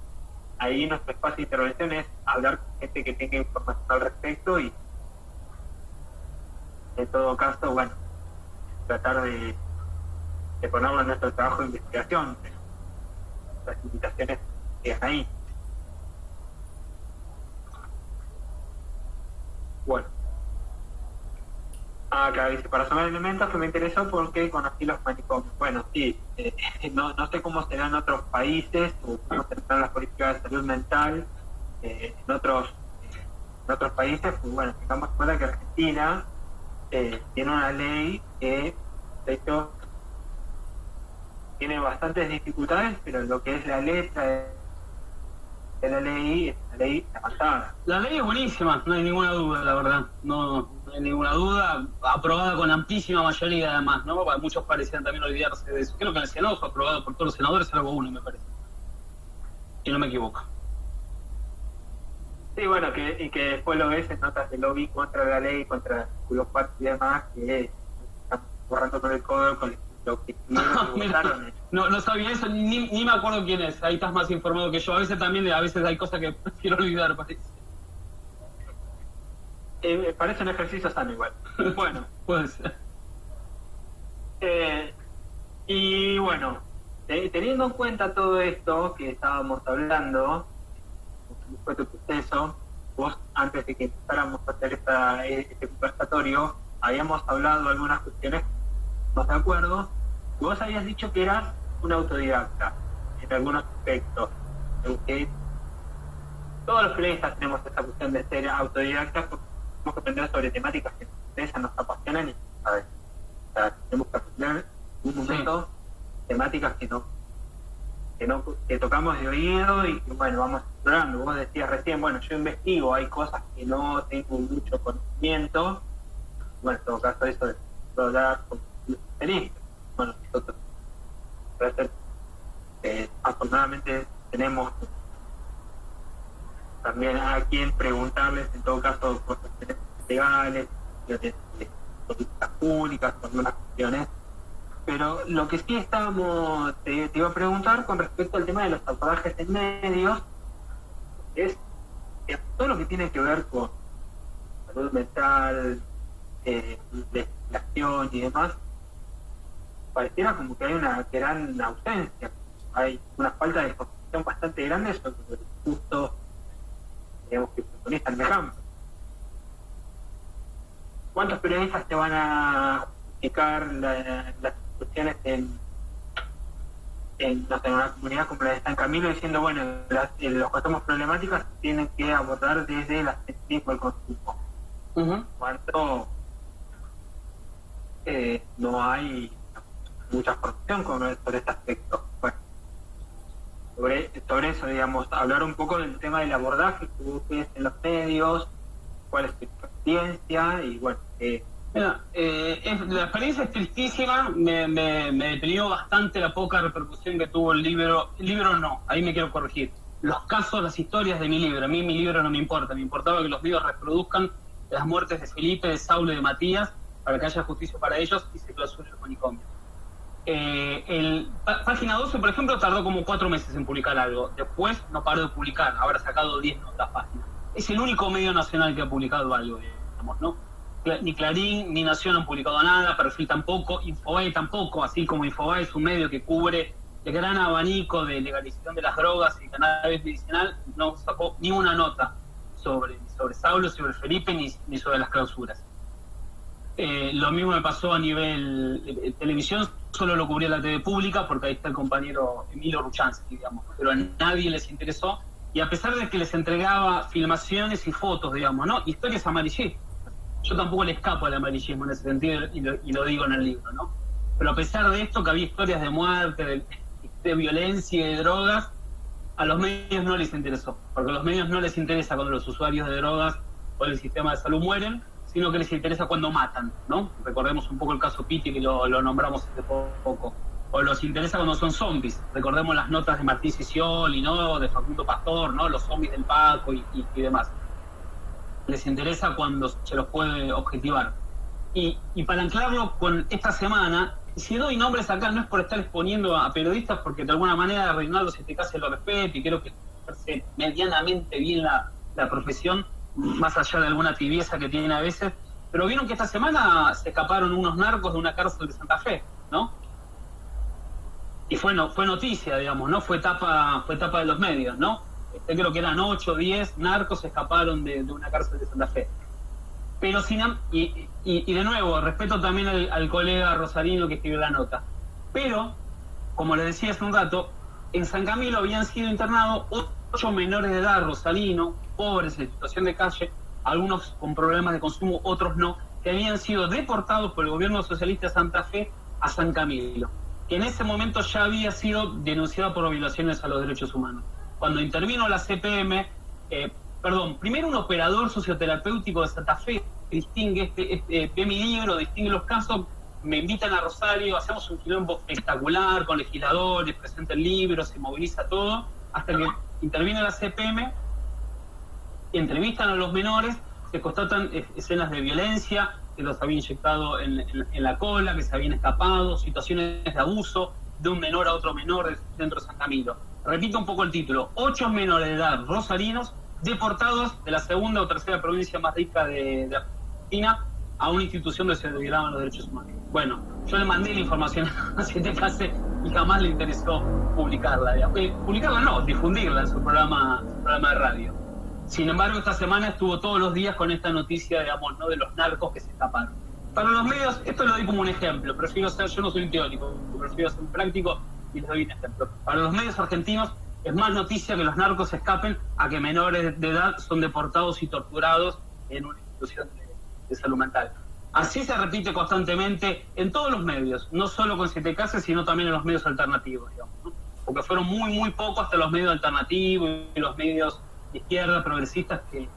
ahí nuestro espacio de intervención es hablar con gente que tenga información al respecto y en todo caso, bueno, tratar de ponerlo en nuestro trabajo de investigación. Las invitaciones quedan ahí. Bueno. Claro, dice, para sumar elementos que me interesó porque conocí los manicomios. Bueno, sí, no sé cómo serán en otros países o cómo serán las políticas de salud mental en otros países. Pues bueno, tengamos en cuenta que Argentina tiene una ley que, de hecho, tiene bastantes dificultades, pero lo que es la letra de la ley es una ley avanzada. La ley es buenísima, no hay ninguna duda, la verdad. No hay ninguna duda, aprobada con amplísima mayoría además, ¿no? Muchos parecían también olvidarse de eso. Creo que en el Senado fue aprobado por todos los senadores, salvo uno, me parece. Si no me equivoco. Sí, bueno, y que después lo ves en notas de lobby contra la ley, contra los partidos y demás, que están borrando con el codo, con lo que votaron. No sabía eso, ni me acuerdo quién es. Ahí estás más informado que yo. A veces hay cosas que prefiero olvidar, parece. Parece un ejercicio sano igual. Bueno. Puede ser. Y bueno, teniendo en cuenta todo esto que estábamos hablando, fue tu proceso, vos antes de que empezáramos a hacer este conversatorio, habíamos hablado de algunas cuestiones, no de acuerdo, y vos habías dicho que eras un autodidacta en algunos aspectos, que todos los periodistas tenemos esa cuestión de ser autodidactas porque tenemos que aprender sobre temáticas que nos interesan, nos apasionan y ¿sabes? O sea, tenemos que aprender en un momento temáticas que tocamos de oído y que bueno, vamos explorando. Vos decías recién, bueno, yo investigo, hay cosas que no tengo mucho conocimiento, bueno, en todo caso eso de explorar con experiencia. Bueno, nosotros afortunadamente tenemos también a quien preguntarles, en todo caso, por cuestiones legales, de políticas públicas, por algunas cuestiones. Pero lo que sí te iba a preguntar con respecto al tema de los abordajes en medios, es todo lo que tiene que ver con salud mental, legislación y demás, pareciera como que hay una gran ausencia, hay una falta de información bastante grande sobre los justo, digamos, que protagonizan el campo. ¿Cuántos periodistas te van a justificar las cuestiones en una comunidad como la de San Camilo diciendo, bueno, los consumos problemáticas tienen que abordar desde el abstencionismo al consumo? ¿Cuánto no hay mucha formación sobre este aspecto? Bueno, sobre eso, digamos, hablar un poco del tema del abordaje que vos ves en los medios, cuál es tu ciencia y bueno. Mira, la experiencia es tristísima, me deprimió bastante la poca repercusión que tuvo el libro. El libro no, ahí me quiero corregir. Los casos, las historias de mi libro, a mí mi libro no me importa, me importaba que los medios reproduzcan las muertes de Felipe, de Saulo y de Matías, para que haya justicia para ellos y se clausure el manicomio. Página 12, por ejemplo, tardó como 4 meses en publicar algo, después no paró de publicar, habrá sacado 10 notas páginas. Es el único medio nacional que ha publicado algo, digamos, ¿no? Ni Clarín ni Nación han publicado nada, Perfil tampoco, Infobae tampoco, así como Infobae es un medio que cubre el gran abanico de legalización de las drogas y cannabis medicinal, no sacó ni una nota sobre Saulo, sobre Felipe, ni sobre las clausuras. Lo mismo me pasó a nivel televisión, solo lo cubría la TV pública porque ahí está el compañero Emilio Ruchansky, digamos, pero a nadie les interesó, y a pesar de que les entregaba filmaciones y fotos, digamos, ¿no? Historias amarillistas. Yo tampoco le escapo al amarillismo en ese sentido y lo digo en el libro, ¿no? Pero a pesar de esto, que había historias de muerte, de violencia y de drogas, a los medios no les interesó, porque a los medios no les interesa cuando los usuarios de drogas o el sistema de salud mueren, sino que les interesa cuando matan, ¿no? Recordemos un poco el caso Pitti, que lo nombramos hace poco. O les interesa cuando son zombies. Recordemos las notas de Martín Sicioli, ¿no? De Facundo Pastor, ¿no? Los zombies del Paco y demás. Les interesa cuando se los puede objetivar. Y para anclarlo con esta semana, si doy nombres acá no es por estar exponiendo a periodistas, porque de alguna manera Reinaldo Setecase lo respeto y creo que hace medianamente bien la profesión, más allá de alguna tibieza que tienen a veces. Pero vieron que esta semana se escaparon unos narcos de una cárcel de Santa Fe, ¿no? Y fue noticia, digamos, ¿no? Fue tapa de los medios, ¿no? Creo que eran 8 o 10 narcos escaparon de una cárcel de Santa Fe. Pero y de nuevo, respeto también al colega rosarino que escribió la nota. Pero, como les decía hace un rato, en San Camilo habían sido internados 8 menores de edad rosarinos, pobres, en situación de calle, algunos con problemas de consumo, otros no, que habían sido deportados por el gobierno socialista de Santa Fe a San Camilo, que en ese momento ya había sido denunciada por violaciones a los derechos humanos. Cuando intervino la CPM, primero un operador socioterapéutico de Santa Fe distingue, ve mi libro, distingue los casos, me invitan a Rosario, hacemos un quilombo espectacular con legisladores, presenta el libro, se moviliza todo, hasta que interviene la CPM, entrevistan a los menores, se constatan escenas de violencia, que los había inyectado en la cola, que se habían escapado, situaciones de abuso de un menor a otro menor dentro de San Camilo. Repito un poco el título: 8 menores de edad rosarinos deportados de la segunda o tercera provincia más rica de Argentina a una institución donde se violaban los derechos humanos. Bueno, yo le mandé la información a Setecase y jamás le interesó publicarla. Publicarla no, difundirla en su programa de radio. Sin embargo, esta semana estuvo todos los días con esta noticia, digamos, ¿no? De los narcos que se escaparon. Para los medios, esto lo doy como un ejemplo, yo no soy un teórico, prefiero ser un práctico y les doy un ejemplo. Para los medios argentinos es más noticia que los narcos se escapen a que menores de edad son deportados y torturados en una institución de salud mental. Así se repite constantemente en todos los medios, no solo con Setecase, sino también en los medios alternativos, digamos, ¿no? Porque fueron muy, muy pocos hasta los medios alternativos y los medios de izquierda, progresistas, que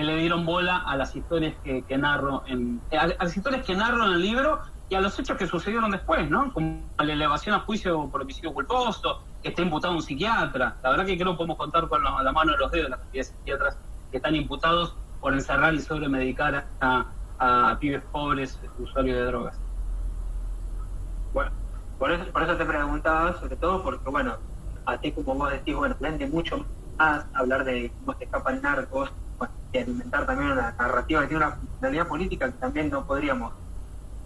le dieron bola a las historias que narro a las historias que narro en el libro y a los hechos que sucedieron después, ¿no? Como la elevación a juicio por homicidio culposo, que está imputado un psiquiatra. La verdad que creo que podemos contar con la mano de los dedos la cantidad de psiquiatras que están imputados por encerrar y sobremedicar a pibes pobres usuarios de drogas. Bueno, por eso te preguntaba, sobre todo porque, bueno, así como vos decís, bueno, vende mucho más hablar de cómo se escapan narcos, bueno, y alimentar también una narrativa que tiene una funcionalidad política que también no podríamos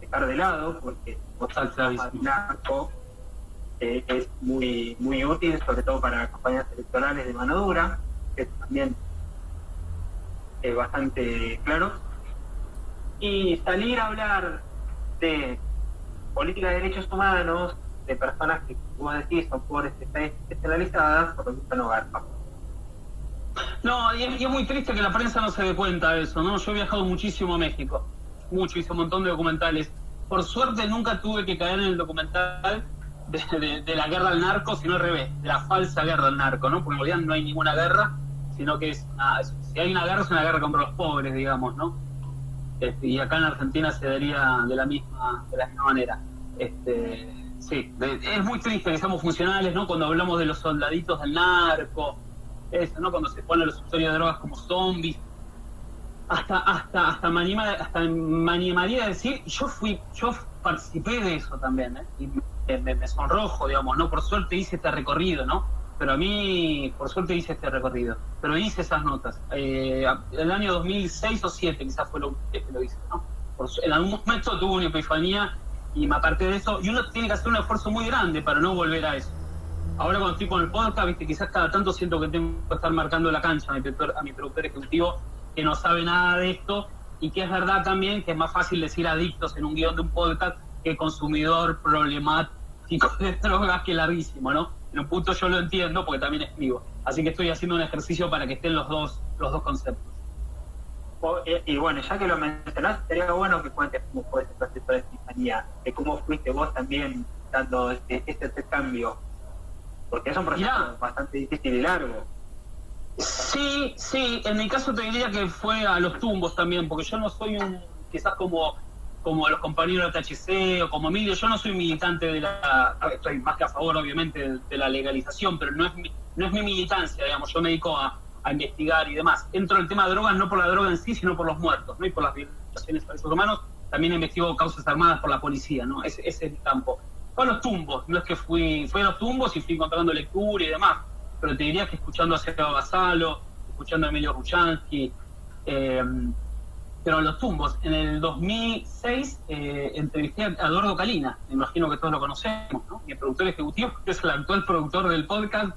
dejar de lado, porque el narco es muy, muy útil, sobre todo para campañas electorales de mano dura, que también es bastante claro. Y salir a hablar de política de derechos humanos, de personas que, como decís, son pobres especializadas, por lo visto no garpa. No, y es muy triste que la prensa no se dé cuenta de eso, ¿no? Yo he viajado muchísimo a México, hice un montón de documentales. Por suerte nunca tuve que caer en el documental de la guerra al narco, sino al revés, de la falsa guerra al narco, ¿no? Porque en realidad no hay ninguna guerra, sino que si hay una guerra es una guerra contra los pobres, digamos, ¿no? y acá en Argentina se daría de la misma manera. Sí, es muy triste que seamos funcionales, ¿no? Cuando hablamos de los soldaditos del narco, eso, ¿no? Cuando se ponen los usuarios de drogas como zombies. Hasta me animaría a decir, yo participé de eso también, ¿eh? Y me sonrojo, digamos, ¿no? Por suerte hice este recorrido, ¿no? Pero a mí, por suerte hice este recorrido. Pero hice esas notas. El año 2006 o 2007 quizás fue lo que lo hice, ¿no? En algún momento tuve una epifanía y me aparté de eso. Y uno tiene que hacer un esfuerzo muy grande para no volver a eso. Ahora cuando estoy con el podcast, viste, quizás cada tanto siento que tengo que estar marcando la cancha a mi productor ejecutivo, que no sabe nada de esto, y que es verdad también que es más fácil decir adictos en un guión de un podcast que consumidor problemático de drogas, que larguísimo, ¿no? En un punto yo lo entiendo porque también escribo. Así que estoy haciendo un ejercicio para que estén los dos conceptos. Y bueno, ya que lo mencionaste, sería bueno que cuentes cómo fue ese proceso de epifanía, de cómo fuiste vos también dando este cambio, porque es un proceso bastante difícil y largo. Sí, en mi caso te diría que fue a los tumbos también, porque yo no soy quizás como los compañeros de THC o como Emilio, yo no soy militante estoy más que a favor obviamente de la legalización, pero no es mi militancia, digamos, yo me dedico a investigar y demás. Entro en el tema de drogas no por la droga en sí, sino por los muertos, ¿no? Y por las violaciones a derechos humanos. También investigo causas armadas por la policía, ¿no? Ese es el campo. Fue a los tumbos, no es que fui a los tumbos y fui encontrando lectura y demás, pero te diría que escuchando a Seba Basalo, escuchando a Emilio Ruchansky, pero los tumbos. En el 2006 entrevisté a Eduardo Calina, me imagino que todos lo conocemos, ¿no? Mi productor ejecutivo, que es el actual productor del podcast,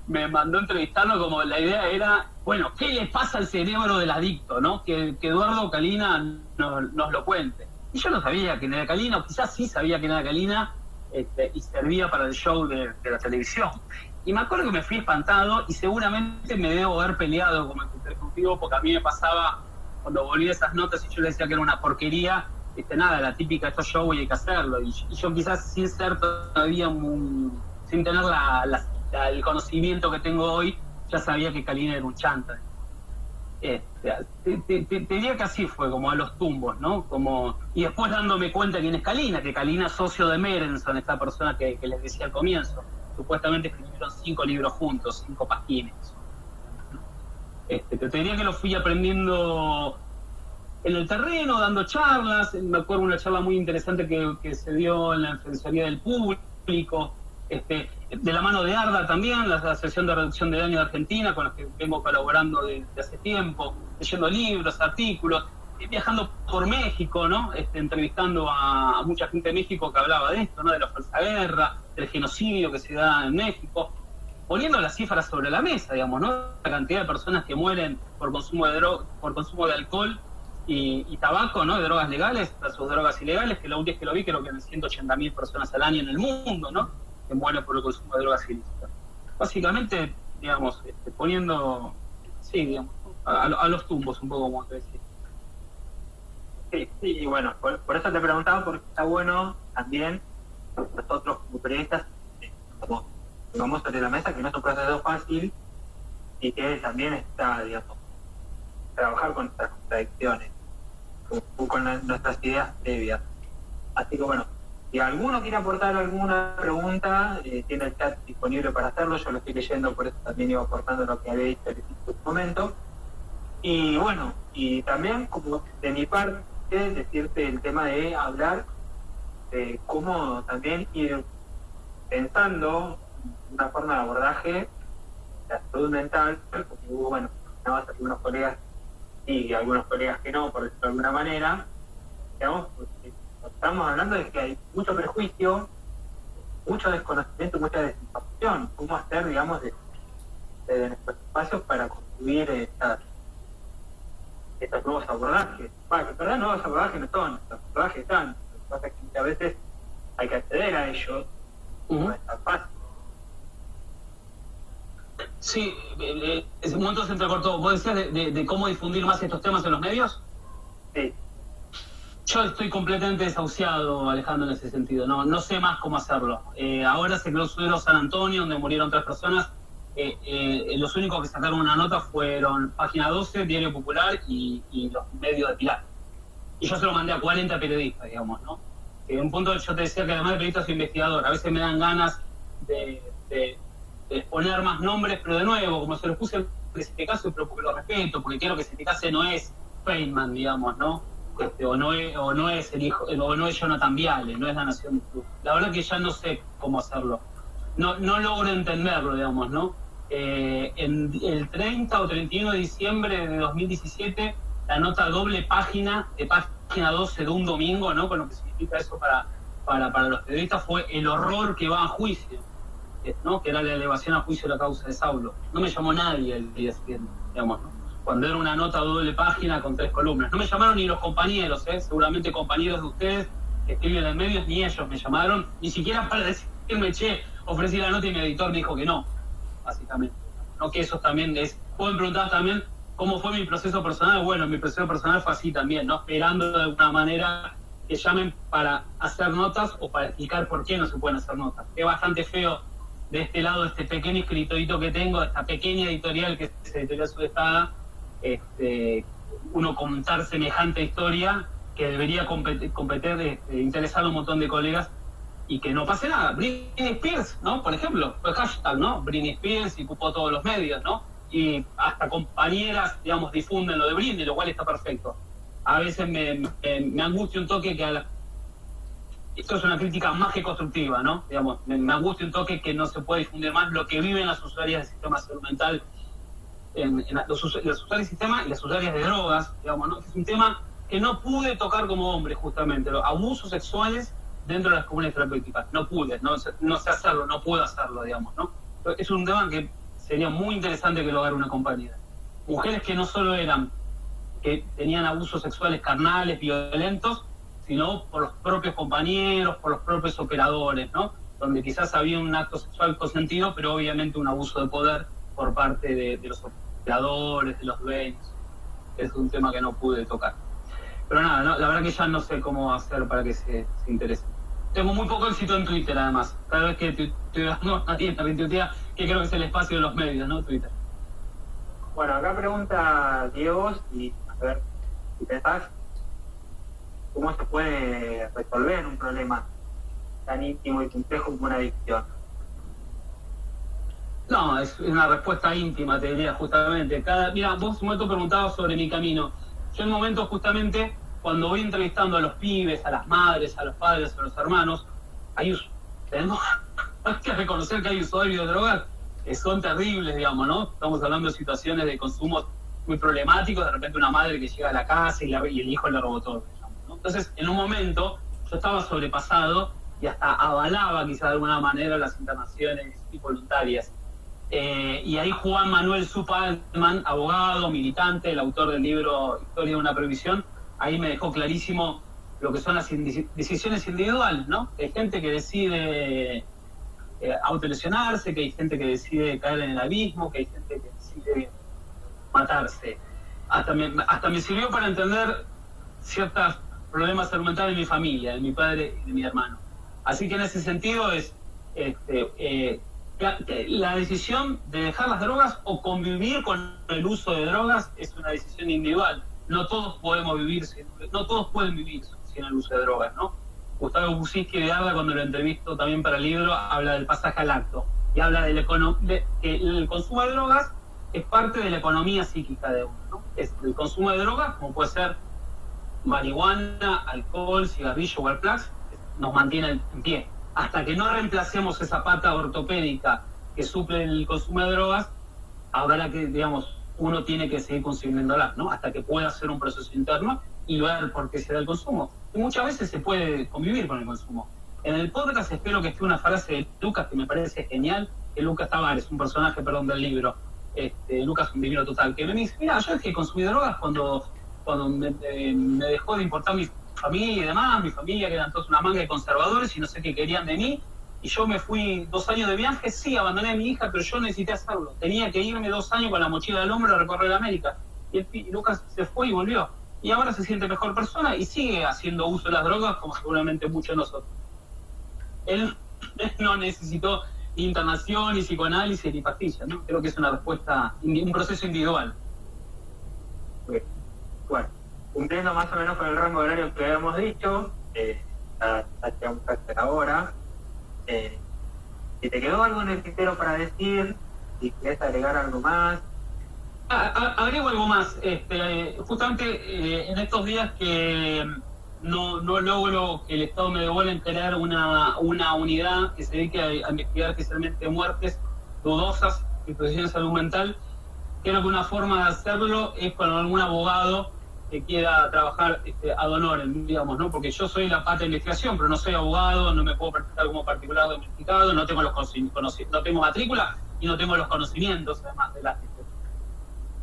me mandó a entrevistarlo, como la idea era, bueno, ¿qué le pasa al cerebro del adicto, ¿no? Que Eduardo Calina nos lo cuente. Y yo no sabía quién era Calina, o quizás sí sabía quién era Calina, y servía para el show de la televisión. Y me acuerdo que me fui espantado y seguramente me debo haber peleado con el productor ejecutivo, porque a mí me pasaba cuando volví a esas notas y yo le decía que era una porquería, nada, la típica, estos shows y hay que hacerlo. Y yo quizás sin ser todavía sin tener el conocimiento que tengo hoy, ya sabía que Calina era un chanta. Te diría que así fue, como a los tumbos, ¿no? Y después dándome cuenta quién es Calina, que Calina es socio de Merenson, esta persona que les decía al comienzo. Supuestamente escribieron 5 libros juntos, 5 páginas. Te diría que lo fui aprendiendo en el terreno, dando charlas. Me acuerdo una charla muy interesante que se dio en la Defensoría del Público, de la mano de ARDA también, la Asociación de Reducción de Daño de Argentina, con la que vengo colaborando de hace tiempo, leyendo libros, artículos, viajando por México, ¿no? Entrevistando a mucha gente de México que hablaba de esto, ¿no? De la falsa guerra, del genocidio que se da en México, poniendo las cifras sobre la mesa, digamos, ¿no? La cantidad de personas que mueren por consumo de alcohol y tabaco, ¿no? De drogas legales versus drogas ilegales, que la última vez que lo vi creo que eran 180.000 personas al año en el mundo, ¿no? Que mueren por el consumo de drogas ilícitas. Básicamente, digamos, poniendo, sí, digamos, a los tumbos un poco, como te decía. Sí, y bueno, por eso te preguntaba, porque está bueno también nosotros como periodistas, como pongamos sobre la mesa que no es un proceso fácil y que también está, digamos, trabajar con nuestras contradicciones, con nuestras ideas previas. Así que bueno, si alguno quiere aportar alguna pregunta, tiene el chat disponible para hacerlo, yo lo estoy leyendo, por eso también iba aportando lo que había dicho en este momento. Y bueno, y también como de mi parte, decirte el tema de hablar de cómo también ir pensando una forma de abordaje de la salud mental, porque hubo, bueno, algunos colegas y algunos colegas que no, por decirlo de alguna manera, digamos, porque estamos hablando de que hay mucho prejuicio, mucho desconocimiento, mucha desinformación, cómo hacer, digamos, de nuestros espacios para construir estos nuevos abordajes. Bueno, que en verdad nuevos abordajes no son, los abordajes están, lo que pasa es que a veces hay que acceder a ellos, no es tan fácil. Sí, ese momento se entrecortó. ¿Vos decías de cómo difundir más estos temas en los medios? Sí. Yo estoy completamente desahuciado, Alejandro, en ese sentido. No sé más cómo hacerlo. Ahora se clausuró San Antonio, donde murieron 3 personas. Los únicos que sacaron una nota fueron Página 12, Diario Popular y los medios de Pilar. y yo se lo mandé a 40 periodistas, digamos, ¿no? En un punto yo te decía que además de periodista soy investigador, a veces me dan ganas de exponer más nombres, pero de nuevo, como se los puse en este caso, pero porque lo respeto, porque quiero que se te case no es Feynman, digamos, ¿no? O no es el hijo, o no es Jonathan Viale, no es La Nación del Club. La verdad que ya no sé cómo hacerlo. No logro entenderlo, digamos, ¿no? En el 30 o 31 de diciembre de 2017, la nota doble página, de página 12 de un domingo, ¿no? Con lo que significa eso para los periodistas, fue el horror que va a juicio, ¿no? Que era la elevación a juicio de la causa de Saulo. No me llamó nadie el día siguiente, digamos, ¿no? Cuando era una nota doble página con 3 columnas. No me llamaron ni los compañeros, seguramente compañeros de ustedes que escriben en medios, ni ellos me llamaron, ni siquiera para decirme, che, ofrecí la nota y mi editor me dijo que no, básicamente. No, que eso también es... Pueden preguntar también cómo fue mi proceso personal. Bueno, mi proceso personal fue así también, ¿no? Esperando de alguna manera que llamen para hacer notas o para explicar por qué no se pueden hacer notas. Es bastante feo de este lado, este pequeño escritorito que tengo, esta pequeña editorial que es Editorial Sudestada, uno contar semejante historia que debería competir interesar a un montón de colegas y que no pase nada. Britney Spears, ¿no? Por ejemplo, fue hashtag, ¿no? Britney Spears y ocupó todos los medios, ¿no? Y hasta compañeras, digamos, difunden lo de Britney, lo cual está perfecto. A veces me angustia un toque que esto es una crítica más que constructiva, ¿no? Digamos, me angustia un toque que no se puede difundir más lo que viven las usuarias del sistema salud mental, los usuarios del sistema y las usuarias de drogas, digamos, ¿no? Es un tema que no pude tocar como hombre, justamente, los abusos sexuales dentro de las comunidades terapéuticas. No pude, no sé hacerlo, no puedo hacerlo, digamos, ¿no? Es un tema que sería muy interesante que lo haga una compañera. Mujeres que no solo que tenían abusos sexuales carnales, violentos, sino por los propios compañeros, por los propios operadores, ¿no? Donde quizás había un acto sexual consentido, pero obviamente un abuso de poder por parte de los operadores, de los dueños. Es un tema que no pude tocar. Pero nada, no, la verdad que ya no sé cómo hacer para que se interese. Tengo muy poco éxito en Twitter, además. Cada vez que estoy dando una tienda retuitea, que creo que es el espacio de los medios, ¿no? Twitter. Bueno, acá pregunta Diego, y a ver, si pensás cómo se puede resolver un problema tan íntimo y complejo como una adicción. No, es una respuesta íntima, te diría, justamente. Mira, vos un momento preguntabas sobre mi camino. Yo en momentos, justamente, cuando voy entrevistando a los pibes, a las madres, a los padres, a los hermanos, tenemos que reconocer que hay usuarios de drogas que son terribles, digamos, ¿no? Estamos hablando de situaciones de consumo muy problemáticos, de repente una madre que llega a la casa y el hijo le robó todo, digamos, ¿no? Entonces, en un momento, yo estaba sobrepasado y hasta avalaba, quizá de alguna manera, las internaciones voluntarias. Y ahí Juan Manuel Supalman, abogado, militante, el autor del libro Historia de una Prohibición, ahí me dejó clarísimo lo que son las decisiones individuales, ¿no? Hay gente que decide autolesionarse, que hay gente que decide caer en el abismo, que hay gente que decide matarse. Hasta me sirvió para entender ciertos problemas salud mental de mi familia, de mi padre y de mi hermano. Así que en ese sentido es la decisión de dejar las drogas o convivir con el uso de drogas es una decisión individual. No todos pueden vivir sin el uso de drogas, ¿no? Gustavo Businski de Arda, cuando lo entrevisto también para el libro, habla del pasaje al acto y habla de que el consumo de drogas es parte de la economía psíquica de uno, ¿no? Es el consumo de drogas, como puede ser marihuana, alcohol, cigarrillo o alplax, nos mantiene en pie. Hasta que no reemplacemos esa pata ortopédica que suple el consumo de drogas, habrá que, digamos, uno tiene que seguir consumiéndola, ¿no? Hasta que pueda hacer un proceso interno y ver por qué se da el consumo. Y muchas veces se puede convivir con el consumo. En el podcast espero que esté una frase de Lucas que me parece genial, que Lucas Tavares, un personaje, del libro, Lucas un divino total, que me dice, mira, yo es que consumí drogas cuando me dejó de importar mi familia y demás, mi familia que eran todos una manga de conservadores y no sé qué querían de mí, y yo me fui 2 años de viaje, sí, abandoné a mi hija, pero yo necesité hacerlo, tenía que irme 2 años con la mochila del hombro a recorrer América, y Lucas se fue y volvió, y ahora se siente mejor persona y sigue haciendo uso de las drogas como seguramente muchos de nosotros. Él no necesitó ni internación, ni psicoanálisis, ni pastillas, ¿no? Creo que es una respuesta, un proceso individual. Bueno, cumpliendo más o menos con el rango de horario que habíamos dicho, ya llegamos casi a la hora. Si te quedó algo en el tintero para decir, si quieres agregar algo más. Agrego algo más. Justamente en estos días que no logro que el Estado me devuelva en crear una unidad que se dedique a investigar especialmente muertes dudosas y profesiones de salud mental. Creo que una forma de hacerlo es con algún abogado que quiera trabajar ad honorem, digamos, ¿no? Porque yo soy la pata de investigación, pero no soy abogado, no me puedo presentar como particular domesticado, no tengo no tengo matrícula y no tengo los conocimientos, además de las.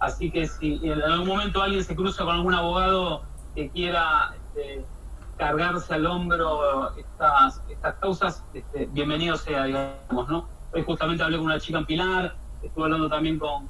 Así que si en algún momento alguien se cruza con algún abogado que quiera cargarse al hombro estas causas, bienvenido sea, digamos, ¿no? Hoy justamente hablé con una chica en Pilar, estuve hablando también con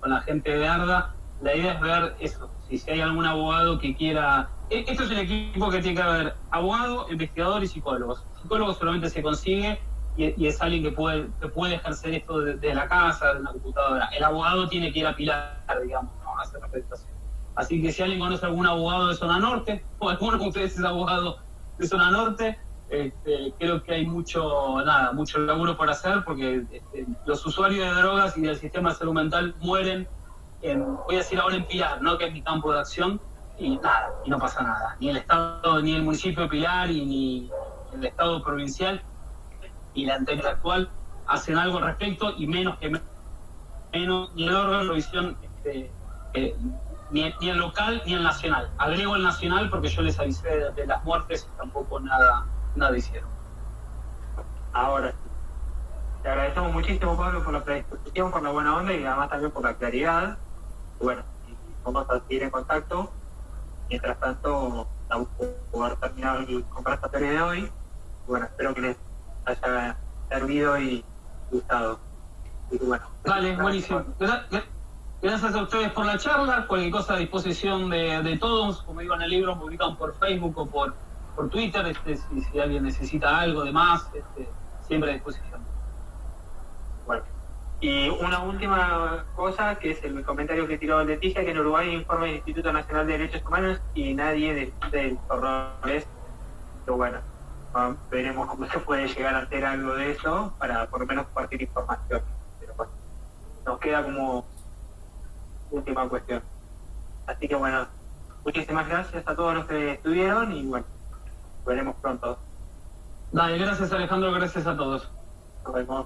la gente de ARDA. La idea es ver eso, si hay algún abogado que quiera. Esto es un equipo que tiene que haber abogado, investigador y psicólogos. Psicólogo solamente se consigue y es alguien que puede ejercer esto desde la casa, de una computadora. El abogado tiene que ir a Pilar, digamos, ¿no? A hacer la presentación. Así que si alguien conoce algún abogado de Zona Norte, o alguno de ustedes es abogado de Zona Norte, creo que hay mucho laburo por hacer, porque los usuarios de drogas y del sistema de salud mental mueren, voy a decir ahora en Pilar, ¿no? Que es mi campo de acción, y no pasa nada. Ni el Estado, ni el municipio de Pilar, ni el Estado provincial, y la anterior actual hacen algo al respecto, y ni el órgano de revisión, ni el local ni el nacional. Agrego el nacional porque yo les avisé de las muertes y tampoco nada hicieron. Ahora sí. Te agradecemos muchísimo, Pablo, por la predisposición, por la buena onda y además también por la claridad. Bueno, vamos a seguir en contacto. Mientras tanto, vamos a poder terminar el conversatorio de hoy. Bueno, espero que les haya servido y gustado. Y bueno, vale, buenísimo. Gracias a ustedes por la charla. Cualquier cosa a disposición de todos. Como digo en el libro, publican por Facebook o por Twitter. Si alguien necesita algo de más, siempre a disposición. Bueno, y una última cosa, que es el comentario que tiró Leticia, que en Uruguay hay informe del Instituto Nacional de Derechos Humanos y nadie del horrores. Pero bueno, veremos cómo se puede llegar a hacer algo de eso para por lo menos compartir información. Pero bueno, nos queda como última cuestión. Así que bueno, muchísimas gracias a todos los que estuvieron y bueno, veremos pronto. Dale, gracias Alejandro, gracias a todos. Nos vemos.